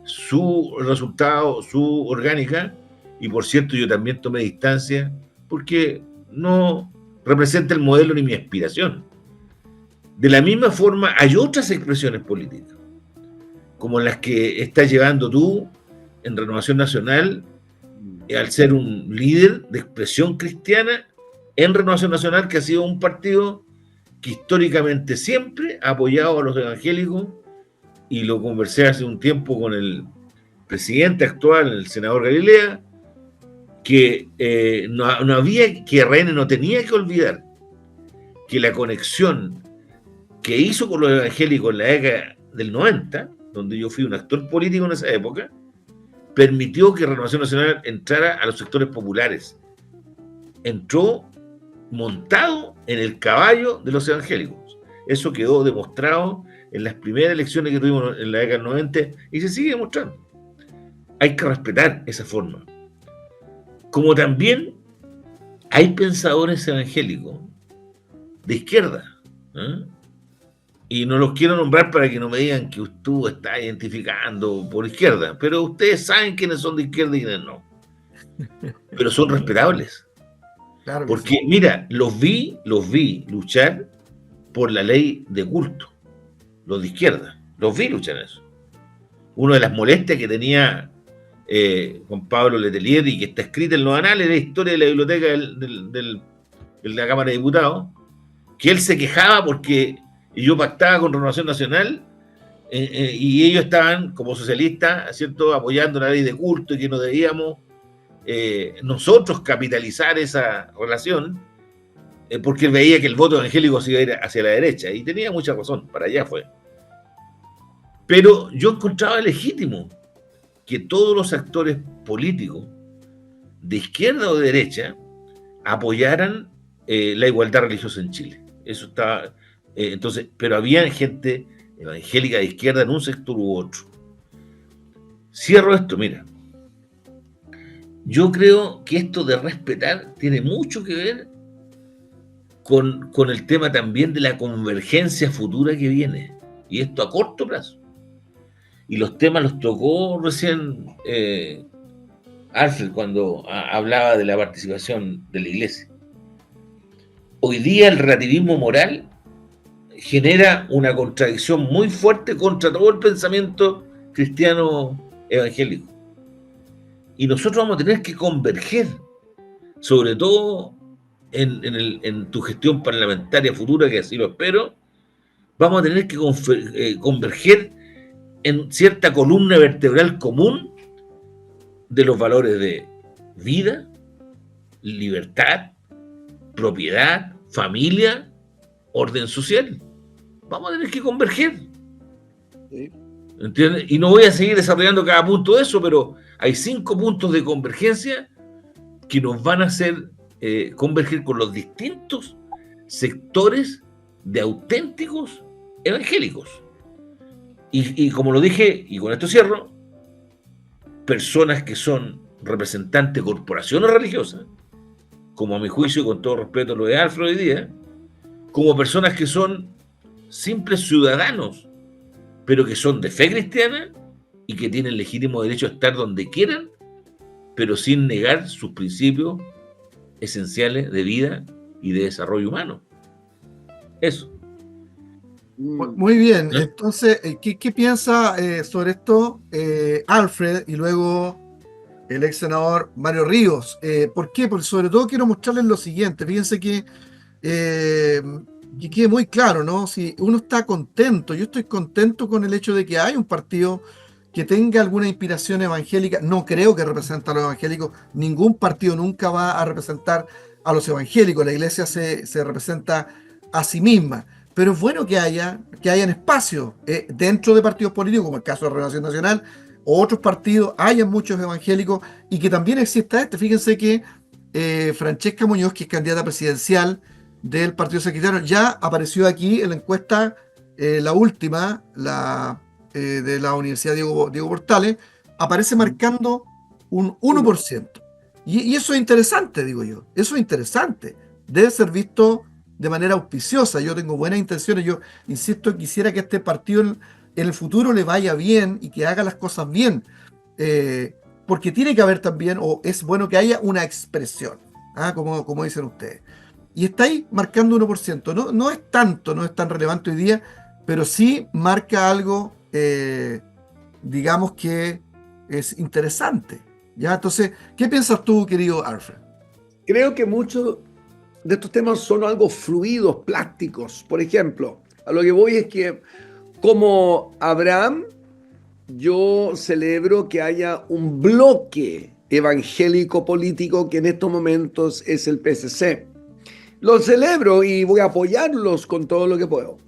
su resultado, su orgánica, y por cierto yo también tomé distancia porque no representa el modelo ni mi aspiración. De la misma forma hay otras expresiones políticas, como las que estás llevando tú en Renovación Nacional, al ser un líder de expresión cristiana en Renovación Nacional, que ha sido un partido que históricamente siempre ha apoyado a los evangélicos, y lo conversé hace un tiempo con el presidente actual, el senador Galilea, que no había, que RN no tenía que olvidar que la conexión que hizo con los evangélicos en la década del 90, donde yo fui un actor político en esa época, permitió que Renovación Nacional entrara a los sectores populares. Entró montado en el caballo de los evangélicos. Eso quedó demostrado en las primeras elecciones que tuvimos en la década del 90 y se sigue demostrando. Hay que respetar esa forma. Como también hay pensadores evangélicos de izquierda, ¿eh? Y no los quiero nombrar para que no me digan que tú estás identificando por izquierda, pero ustedes saben quiénes son de izquierda y quiénes no. Pero son respetables. Claro, porque sí. Mira, los vi luchar por la ley de culto, los de izquierda, los vi luchar en eso. Una de las molestias que tenía Juan Pablo Letelier, y que está escrita en los anales de la historia de la biblioteca de la Cámara de Diputados, que él se quejaba porque yo pactaba con Renovación Nacional y ellos estaban como socialistas, ¿cierto?, apoyando la ley de culto, y que no debíamos nosotros capitalizar esa relación, porque él veía que el voto evangélico se iba a ir hacia la derecha, y tenía mucha razón, para allá fue. Pero yo encontraba legítimo que todos los actores políticos, de izquierda o de derecha, apoyaran la igualdad religiosa en Chile. Eso estaba... entonces, pero había gente evangélica de izquierda en un sector u otro. Cierro esto, mira. Yo creo que esto de respetar tiene mucho que ver con el tema también de la convergencia futura que viene. Y esto a corto plazo. Y los temas los tocó recién Alfred cuando hablaba de la participación de la iglesia. Hoy día el relativismo moral genera una contradicción muy fuerte contra todo el pensamiento cristiano evangélico. Y nosotros vamos a tener que converger, sobre todo en tu gestión parlamentaria futura, que así lo espero, vamos a tener que converger en cierta columna vertebral común de los valores de vida, libertad, propiedad, familia, orden social. Vamos a tener que converger. Sí. ¿Entiendes? Y no voy a seguir desarrollando cada punto de eso, pero hay 5 puntos de convergencia que nos van a hacer converger con los distintos sectores de auténticos evangélicos. Y como lo dije, y con esto cierro, personas que son representantes de corporaciones religiosas, como a mi juicio, con todo respeto, lo de Alfred hoy día, como personas que son simples ciudadanos, pero que son de fe cristiana y que tienen legítimo derecho a estar donde quieran, pero sin negar sus principios esenciales de vida y de desarrollo humano. Eso. Muy bien, entonces, ¿qué piensa sobre esto Alfred y luego el ex senador Mario Ríos? ¿Por qué? Porque sobre todo quiero mostrarles lo siguiente. Fíjense que quede muy claro, ¿no? Si uno está contento, yo estoy contento con el hecho de que hay un partido que tenga alguna inspiración evangélica. No creo que represente a los evangélicos. Ningún partido nunca va a representar a los evangélicos. La iglesia se representa a sí misma. Pero es bueno que hayan espacios dentro de partidos políticos, como el caso de Renovación Nacional, o otros partidos, hayan muchos evangélicos, y que también exista este. Fíjense que Francesca Muñoz, que es candidata presidencial del Partido Secretario, ya apareció aquí en la encuesta, la última, de la Universidad Diego Portales, aparece marcando un 1%. Y eso es interesante, digo yo. Eso es interesante. Debe ser visto de manera auspiciosa. Yo tengo buenas intenciones. Yo insisto, quisiera que este partido en el futuro le vaya bien y que haga las cosas bien. Porque tiene que haber también, o es bueno que haya una expresión, como dicen ustedes. Y está ahí marcando 1%. No es tanto, no es tan relevante hoy día, pero sí marca algo, digamos que es interesante. ¿Ya? Entonces, ¿qué piensas tú, querido Alfred? Creo que muchos de estos temas son algo fluidos, plásticos. Por ejemplo, a lo que voy es que, como Abraham, yo celebro que haya un bloque evangélico político que en estos momentos es el PSC. Lo celebro y voy a apoyarlos con todo lo que puedo.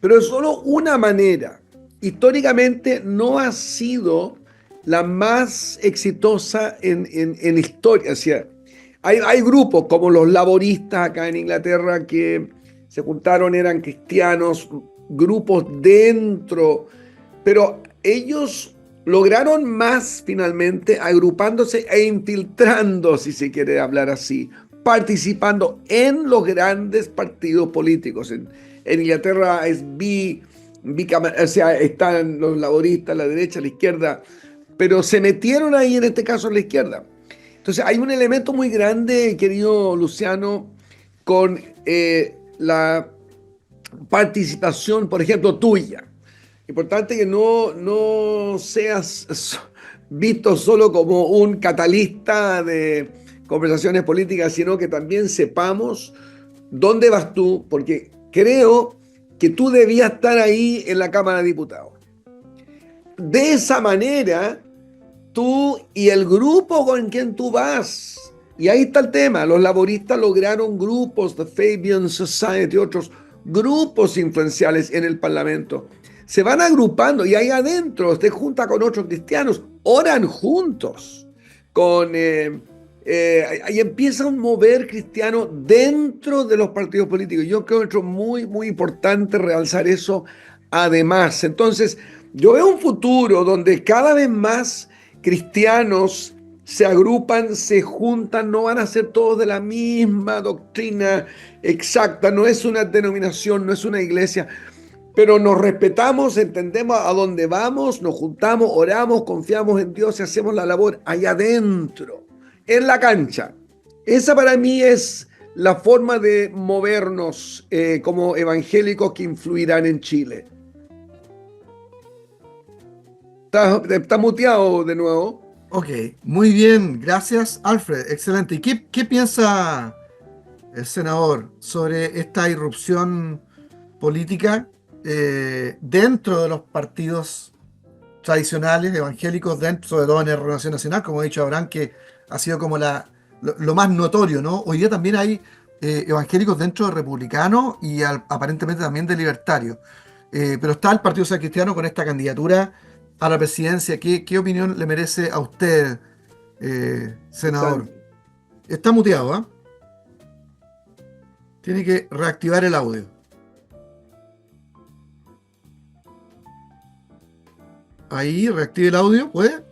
Pero es solo una manera. Históricamente no ha sido la más exitosa en historia. O sea, hay grupos como los laboristas acá en Inglaterra que se juntaron, eran cristianos, grupos dentro, pero ellos lograron más finalmente agrupándose e infiltrando, si se quiere hablar así, participando en los grandes partidos políticos. En Inglaterra es o sea, están los laboristas, la derecha, la izquierda, pero se metieron ahí, en este caso, en la izquierda. Entonces hay un elemento muy grande, querido Luciano, con la participación, por ejemplo, tuya. Importante que no seas visto solo como un catalista de conversaciones políticas, sino que también sepamos dónde vas tú, porque creo que tú debías estar ahí en la Cámara de Diputados. De esa manera, tú y el grupo con quien tú vas, y ahí está el tema, los laboristas lograron grupos, The Fabian Society, otros grupos influenciales en el Parlamento, se van agrupando y ahí adentro, usted junta con otros cristianos, oran juntos, ahí empieza un mover cristiano dentro de los partidos políticos. Yo creo que es muy, muy importante realzar eso además. Entonces, Yo veo un futuro donde cada vez más cristianos se agrupan, se juntan, no van a ser todos de la misma doctrina exacta, no es una denominación, no es una iglesia, pero nos respetamos, entendemos a dónde vamos, nos juntamos, oramos, confiamos en Dios y hacemos la labor allá adentro, en la cancha. Esa para mí es la forma de movernos como evangélicos que influirán en Chile. ¿Está muteado de nuevo? Ok, muy bien, gracias Alfred, excelente. ¿Y qué piensa el senador sobre esta irrupción política dentro de los partidos tradicionales, evangélicos, sobre todo en la Renovación Nacional, como ha dicho Abraham, que ha sido como lo más notorio, ¿no? Hoy día también hay evangélicos dentro de republicanos y aparentemente también de libertarios. Pero está el Partido Social Cristiano con esta candidatura a la presidencia. ¿Qué opinión le merece a usted, senador? Está muteado, ¿ah? Tiene que reactivar el audio. Ahí, reactive el audio, ¿puede?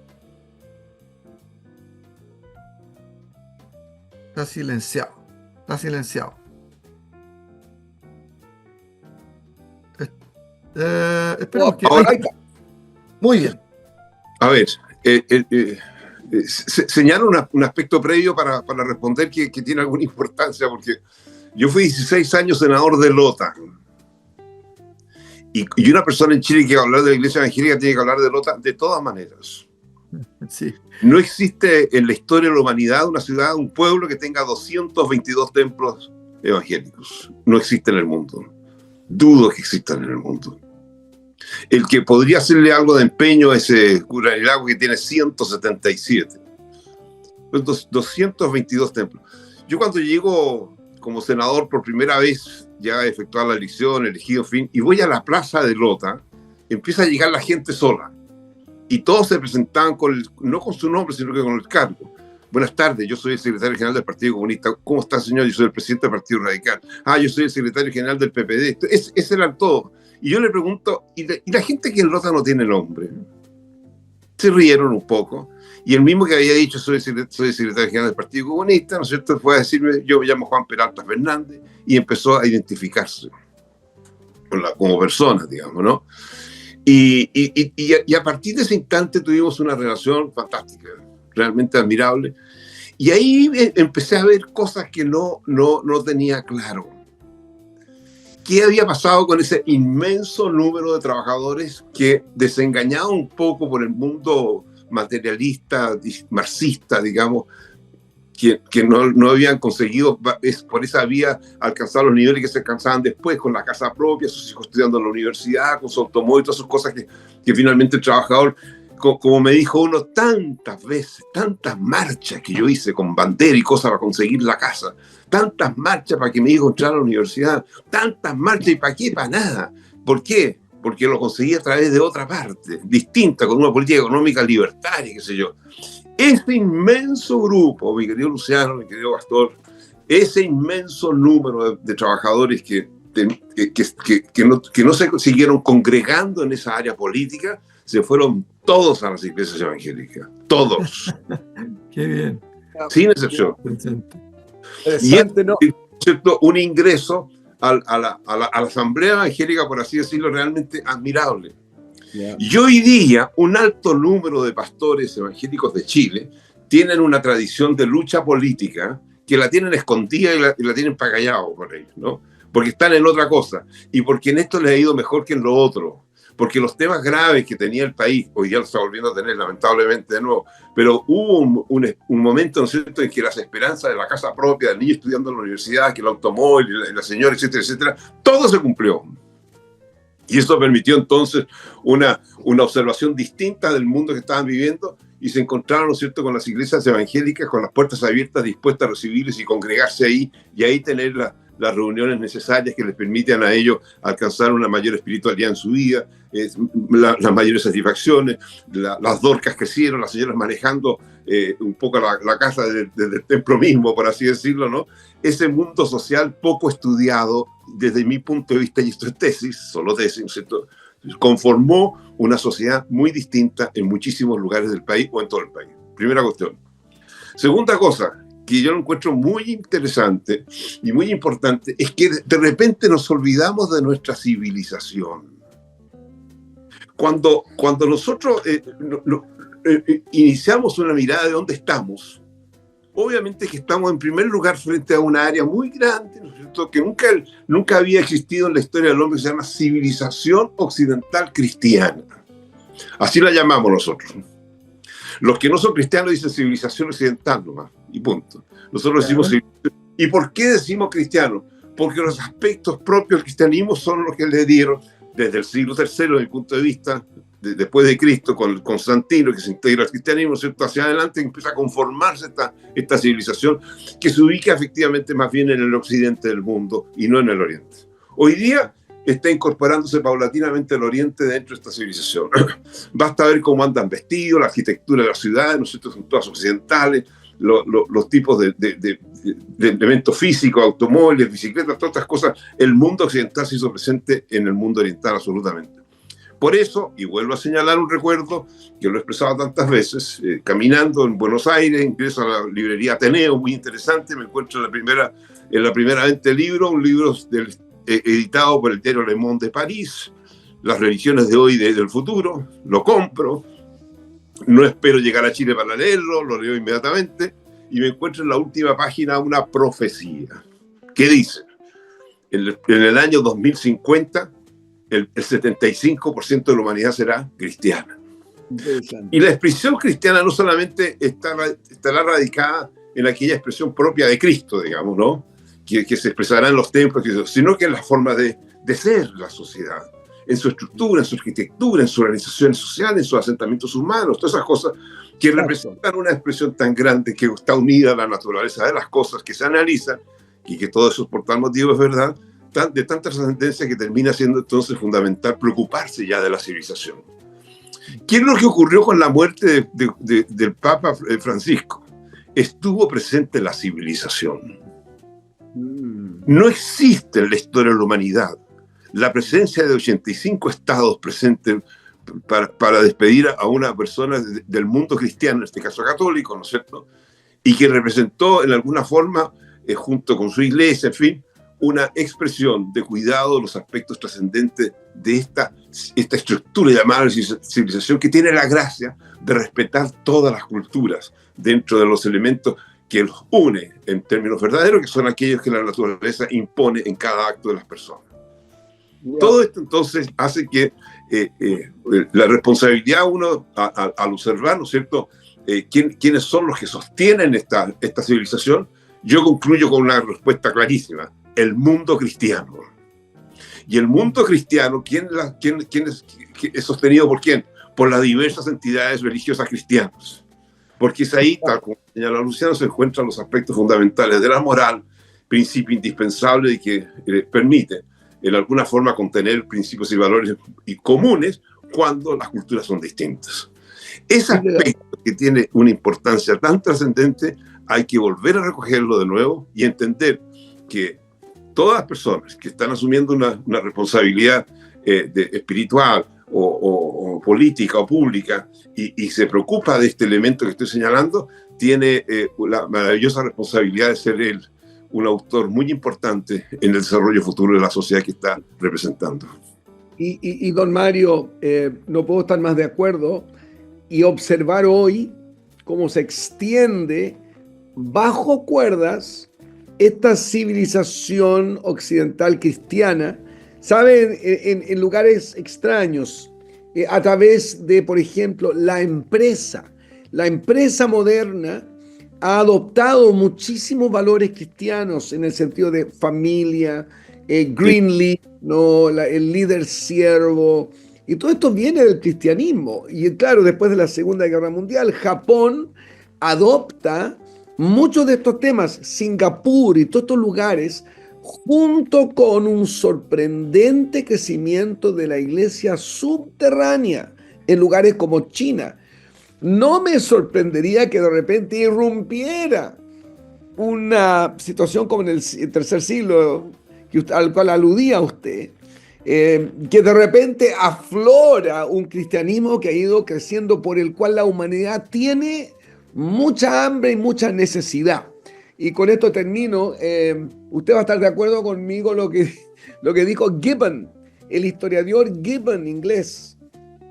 Está silenciado. Está silenciado. Esperemos que... Ahora está. Muy bien. A ver, señalo un aspecto previo para responder que tiene alguna importancia, porque yo fui 16 años senador de Lota. Y una persona en Chile que va a hablar de la iglesia evangélica tiene que hablar de Lota de todas maneras. Sí. No existe en la historia de la humanidad una ciudad, un pueblo que tenga 222 templos evangélicos. No existe en el mundo. Dudo que existan en el mundo. El que podría hacerle algo de empeño es Curanilago, que tiene 177. Pues 222 templos. Yo cuando llego como senador por primera vez, ya he efectuado la elección, elegido, fin, y voy a la plaza de Lota, empieza a llegar la gente sola. Y todos se presentaban no con su nombre, sino que con el cargo. Buenas tardes, yo soy el secretario general del Partido Comunista. ¿Cómo está, señor? Yo soy el presidente del Partido Radical. Yo soy el secretario general del PPD. Ese eran todos. Y yo le pregunto, ¿y la gente que en Lota no tiene nombre? Se rieron un poco. Y el mismo que había dicho, soy el secretario general del Partido Comunista, ¿no es cierto? Fue a decirme, yo me llamo Juan Peralta Fernández, y empezó a identificarse como persona, digamos, ¿no? Y a partir de ese instante tuvimos una relación fantástica, realmente admirable. Y ahí empecé a ver cosas que no tenía claro. ¿Qué había pasado con ese inmenso número de trabajadores que, desengañados un poco por el mundo materialista, marxista, digamos, que no habían conseguido por esa vía alcanzar los niveles que se alcanzaban después, con la casa propia, sus hijos estudiando en la universidad, con su automóvil, todas esas cosas que finalmente el trabajador, como me dijo uno, tantas veces, tantas marchas que yo hice con bandera y cosas para conseguir la casa, tantas marchas para que mi hijo entrara a la universidad, tantas marchas, ¿y para qué? Para nada. ¿Por qué? Porque lo conseguí a través de otra parte, distinta, con una política económica libertaria, qué sé yo. Ese inmenso grupo, mi querido Luciano, mi querido Pastor, ese inmenso número de trabajadores que no se siguieron congregando en esa área política, se fueron todos a las iglesias evangélicas. Todos. Qué bien. Sin excepción. Y es, ¿no? ¿Cierto? Un ingreso a la asamblea evangélica, por así decirlo, realmente admirable. Yeah. Y hoy día un alto número de pastores evangélicos de Chile tienen una tradición de lucha política que la tienen escondida y la tienen para callado por ellos, ¿no? Porque están en otra cosa y porque en esto les ha ido mejor que en lo otro. Porque los temas graves que tenía el país, hoy día lo está volviendo a tener lamentablemente de nuevo, pero hubo un momento, ¿no es cierto?, en que las esperanzas de la casa propia, del niño estudiando en la universidad, que el automóvil, la señora, etcétera, etcétera, todo se cumplió. Y eso permitió entonces una observación distinta del mundo que estaban viviendo y se encontraron, ¿no es cierto?, con las iglesias evangélicas, con las puertas abiertas, dispuestas a recibirles y congregarse ahí, y ahí tener las reuniones necesarias que les permitan a ellos alcanzar una mayor espiritualidad en su vida, las mayores satisfacciones, las dorcas crecieron, las señoras manejando un poco la casa desde el templo mismo, por así decirlo, ¿no? Ese mundo social poco estudiado, desde mi punto de vista, y esto es tesis, solo tesis, ¿cierto?, conformó una sociedad muy distinta en muchísimos lugares del país o en todo el país. Primera cuestión. Segunda cosa, que yo lo encuentro muy interesante y muy importante, es que de repente nos olvidamos de nuestra civilización. Cuando nosotros iniciamos una mirada de dónde estamos, obviamente que estamos en primer lugar frente a una área muy grande, ¿no es cierto?, que nunca había existido en la historia del hombre, que se llama civilización occidental cristiana. Así la llamamos nosotros. Los que no son cristianos dicen civilización occidental nomás, y punto. Nosotros decimos civilización. ¿Y por qué decimos cristiano? Porque los aspectos propios del cristianismo son los que le dieron desde el siglo III, desde mi punto de vista, después de Cristo, con Constantino, que se integra al cristianismo, ¿cierto?, hacia adelante empieza a conformarse esta civilización que se ubica efectivamente más bien en el occidente del mundo y no en el oriente. Hoy día está incorporándose paulatinamente el oriente dentro de esta civilización. Basta ver cómo andan vestidos, la arquitectura de las ciudades, ¿no es cierto?, son todas occidentales, los tipos de elementos físicos, automóviles, bicicletas, todas estas cosas. El mundo occidental se hizo presente en el mundo oriental absolutamente. Por eso, y vuelvo a señalar un recuerdo que lo he expresado tantas veces, caminando en Buenos Aires, ingreso a la librería Ateneo, muy interesante, me encuentro en la primera venta de libros, un libro editado por el diario Le Monde de París, las revisiones de hoy y del futuro, lo compro, no espero llegar a Chile para leerlo, lo leo inmediatamente, y me encuentro en la última página una profecía, que dice, en el año 2050, el 75% de la humanidad será cristiana. Y la expresión cristiana no solamente estará radicada en aquella expresión propia de Cristo, digamos, ¿no?, que se expresará en los templos, sino que en la forma de ser la sociedad, en su estructura, en su arquitectura, en su organización social, en sus asentamientos humanos, todas esas cosas que representan una expresión tan grande que está unida a la naturaleza de las cosas, que se analizan, y que todo eso por tal motivo es verdad, de tanta trascendencia que termina siendo entonces fundamental preocuparse ya de la civilización. ¿Qué es lo que ocurrió con la muerte del Papa Francisco? Estuvo presente la civilización. No existe en la historia de la humanidad la presencia de 85 estados presentes para despedir a una persona del mundo cristiano, en este caso católico, ¿no es cierto?, y que representó en alguna forma, junto con su iglesia, en fin, una expresión de cuidado de los aspectos trascendentes de esta estructura llamada civilización, que tiene la gracia de respetar todas las culturas dentro de los elementos que los une en términos verdaderos, que son aquellos que la naturaleza impone en cada acto de las personas. Todo esto entonces hace que la responsabilidad uno al observar, ¿no es cierto?, quiénes son los que sostienen esta civilización, yo concluyo con una respuesta clarísima: el mundo cristiano. Y el mundo cristiano, ¿quién es sostenido por quién? Por las diversas entidades religiosas cristianas. Porque es ahí, tal como señala Luciano, se encuentran los aspectos fundamentales de la moral, principio indispensable y que permite, en alguna forma, contener principios y valores comunes cuando las culturas son distintas. Ese aspecto que tiene una importancia tan trascendente, hay que volver a recogerlo de nuevo y entender que todas las personas que están asumiendo una responsabilidad espiritual o política o pública y se preocupa de este elemento que estoy señalando, tiene la maravillosa responsabilidad de ser un autor muy importante en el desarrollo futuro de la sociedad que está representando. Y don Mario, no puedo estar más de acuerdo y observar hoy cómo se extiende bajo cuerdas esta civilización occidental cristiana, ¿saben?, en lugares extraños, a través de, por ejemplo, la empresa. La empresa moderna ha adoptado muchísimos valores cristianos en el sentido de familia, Greenleaf, ¿no?, el líder siervo, y todo esto viene del cristianismo. Y claro, después de la Segunda Guerra Mundial, Japón adopta muchos de estos temas, Singapur y todos estos lugares, junto con un sorprendente crecimiento de la iglesia subterránea en lugares como China. No me sorprendería que de repente irrumpiera una situación como en el tercer siglo, al cual aludía usted, que de repente aflora un cristianismo que ha ido creciendo, por el cual la humanidad tiene mucha hambre y mucha necesidad. Y con esto termino. Usted va a estar de acuerdo conmigo lo que dijo Gibbon, el historiador Gibbon inglés.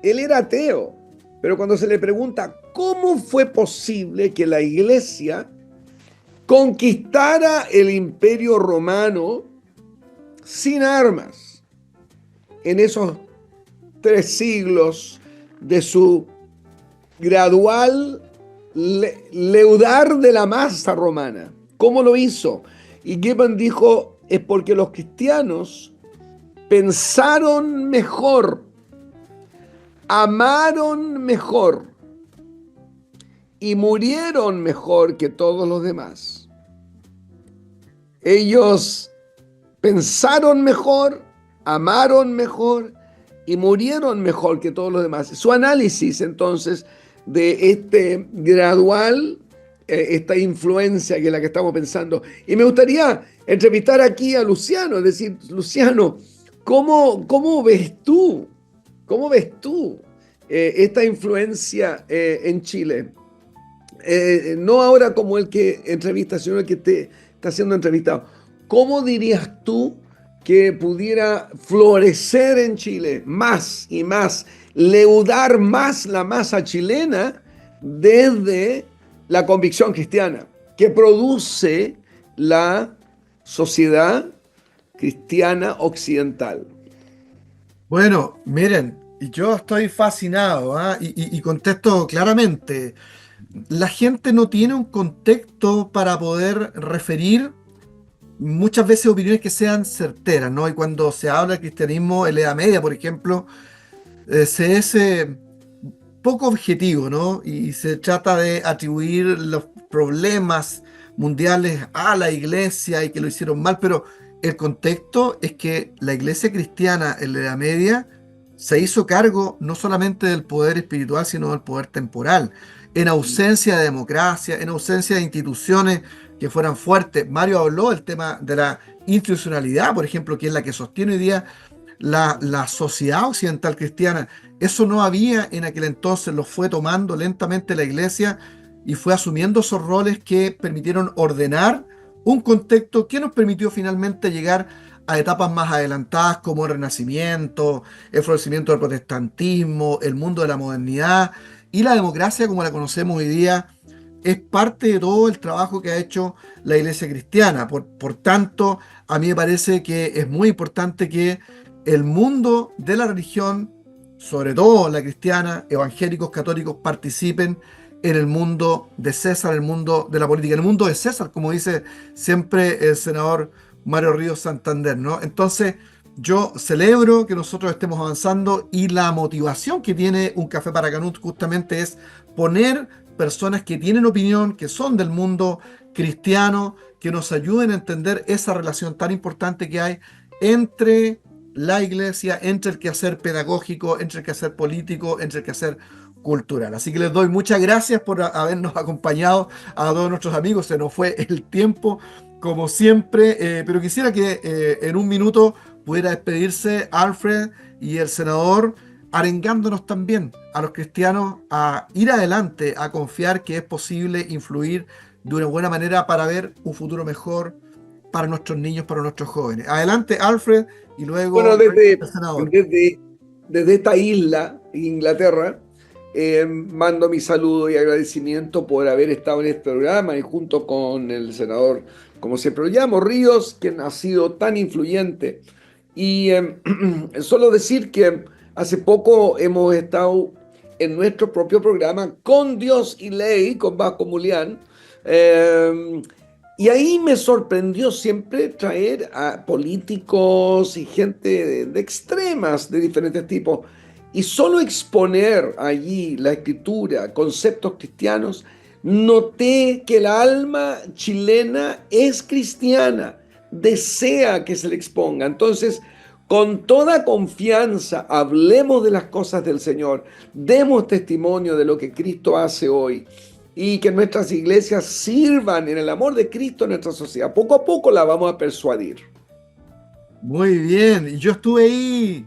Él era ateo, pero cuando se le pregunta cómo fue posible que la iglesia conquistara el imperio romano sin armas en esos 3 siglos de su gradual leudar de la masa romana, ¿cómo lo hizo? Y Gibbon dijo, es porque los cristianos pensaron mejor, amaron mejor y murieron mejor que todos los demás. Ellos pensaron mejor, amaron mejor y murieron mejor que todos los demás. Su análisis entonces de este gradual, esta influencia que es la que estamos pensando. Y me gustaría entrevistar aquí a Luciano, es decir, Luciano, ¿cómo ves tú? ¿Cómo ves tú esta influencia en Chile? No ahora como el que entrevista, sino el que te está siendo entrevistado. ¿Cómo dirías tú que pudiera florecer en Chile más y más, leudar más la masa chilena desde la convicción cristiana que produce la sociedad cristiana occidental? Bueno, miren, yo estoy fascinado, ¿ah? Y contesto claramente. La gente no tiene un contexto para poder referir muchas veces opiniones que sean certeras, ¿no? Y cuando se habla de cristianismo en la Edad Media, por ejemplo, se es poco objetivo, ¿no? Y se trata de atribuir los problemas mundiales a la iglesia y que lo hicieron mal, pero el contexto es que la iglesia cristiana en la Edad Media se hizo cargo no solamente del poder espiritual, sino del poder temporal. En ausencia de democracia, en ausencia de instituciones que fueran fuertes. Mario habló del tema de la institucionalidad, por ejemplo, que es la que sostiene hoy día la sociedad occidental cristiana. Eso no había en aquel entonces, lo fue tomando lentamente la iglesia y fue asumiendo esos roles que permitieron ordenar un contexto que nos permitió finalmente llegar a etapas más adelantadas como el Renacimiento, el florecimiento del protestantismo, el mundo de la modernidad y la democracia como la conocemos hoy día. Es parte de todo el trabajo que ha hecho la iglesia cristiana. Por tanto, a mí me parece que es muy importante que el mundo de la religión, sobre todo la cristiana, evangélicos, católicos, participen en el mundo de César, el mundo de la política, en el mundo de César, como dice siempre el senador Mario Ríos Santander, ¿no? Entonces, yo celebro que nosotros estemos avanzando y la motivación que tiene Un Café para Canut justamente es poner personas que tienen opinión, que son del mundo cristiano, que nos ayuden a entender esa relación tan importante que hay entre la iglesia, entre el quehacer pedagógico, entre el quehacer político, entre el quehacer cultural. Así que les doy muchas gracias por habernos acompañado a todos nuestros amigos. Se nos fue el tiempo, como siempre, pero quisiera que en un minuto pudiera despedirse Alfred y el senador, arengándonos también a los cristianos a ir adelante, a confiar que es posible influir de una buena manera para ver un futuro mejor para nuestros niños, para nuestros jóvenes. Adelante, Alfred, y luego Bueno, el senador. desde esta isla, Inglaterra, mando mi saludo y agradecimiento por haber estado en este programa y junto con el senador, como siempre lo llamo, Ríos, quien ha sido tan influyente. Y solo decir que hace poco hemos estado en nuestro propio programa Con Dios y Ley, con Vasco Mulián, y ahí me sorprendió siempre traer a políticos y gente de extremas de diferentes tipos y solo exponer allí la escritura, conceptos cristianos. Noté que el alma chilena es cristiana, desea que se le exponga. Entonces, con toda confianza, hablemos de las cosas del Señor, demos testimonio de lo que Cristo hace hoy y que nuestras iglesias sirvan en el amor de Cristo en nuestra sociedad. Poco a poco la vamos a persuadir. Muy bien. Y yo estuve ahí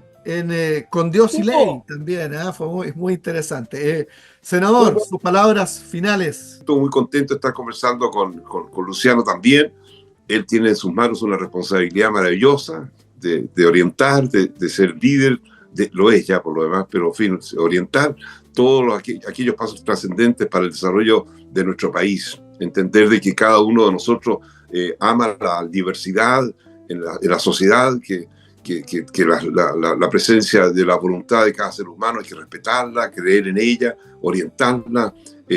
con Dios y Ley también, ¿ah? Fue muy, muy interesante. Senador, sus palabras finales. Estoy muy contento de estar conversando con Luciano también. Él tiene en sus manos una responsabilidad maravillosa de orientar, de ser líder, lo es ya por lo demás, pero en fin, orientar todos aquellos pasos trascendentes para el desarrollo de nuestro país. Entender de que cada uno de nosotros ama la diversidad en la sociedad, que la presencia de la voluntad de cada ser humano hay que respetarla, creer en ella, orientarla,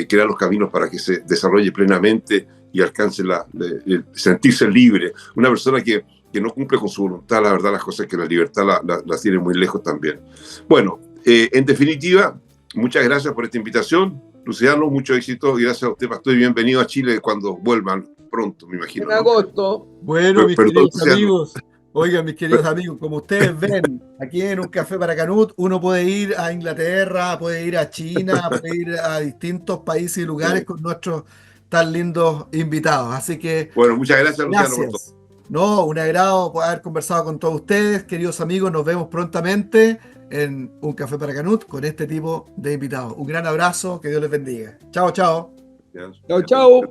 crear los caminos para que se desarrolle plenamente y alcance sentirse libre. Una persona que no cumple con su voluntad, la verdad, las cosas que la libertad las tiene muy lejos también. Bueno, en definitiva, muchas gracias por esta invitación. Luciano, mucho éxito y gracias a usted, Pastor, y bienvenido a Chile cuando vuelvan pronto, me imagino. En agosto. Bueno, mis queridos Luciano. amigos, oigan, mis queridos amigos, como ustedes ven, aquí en Un Café para Canut, uno puede ir a Inglaterra, puede ir a China, puede ir a distintos países y lugares con nuestros tan lindos invitados. Así que, Bueno, muchas gracias, Luciano, por todo. gracias. No, un agrado poder haber conversado con todos ustedes, queridos amigos. Nos vemos prontamente en Un Café para Canut con este tipo de invitados. Un gran abrazo, que Dios les bendiga. Chao, chao. Chao, chao.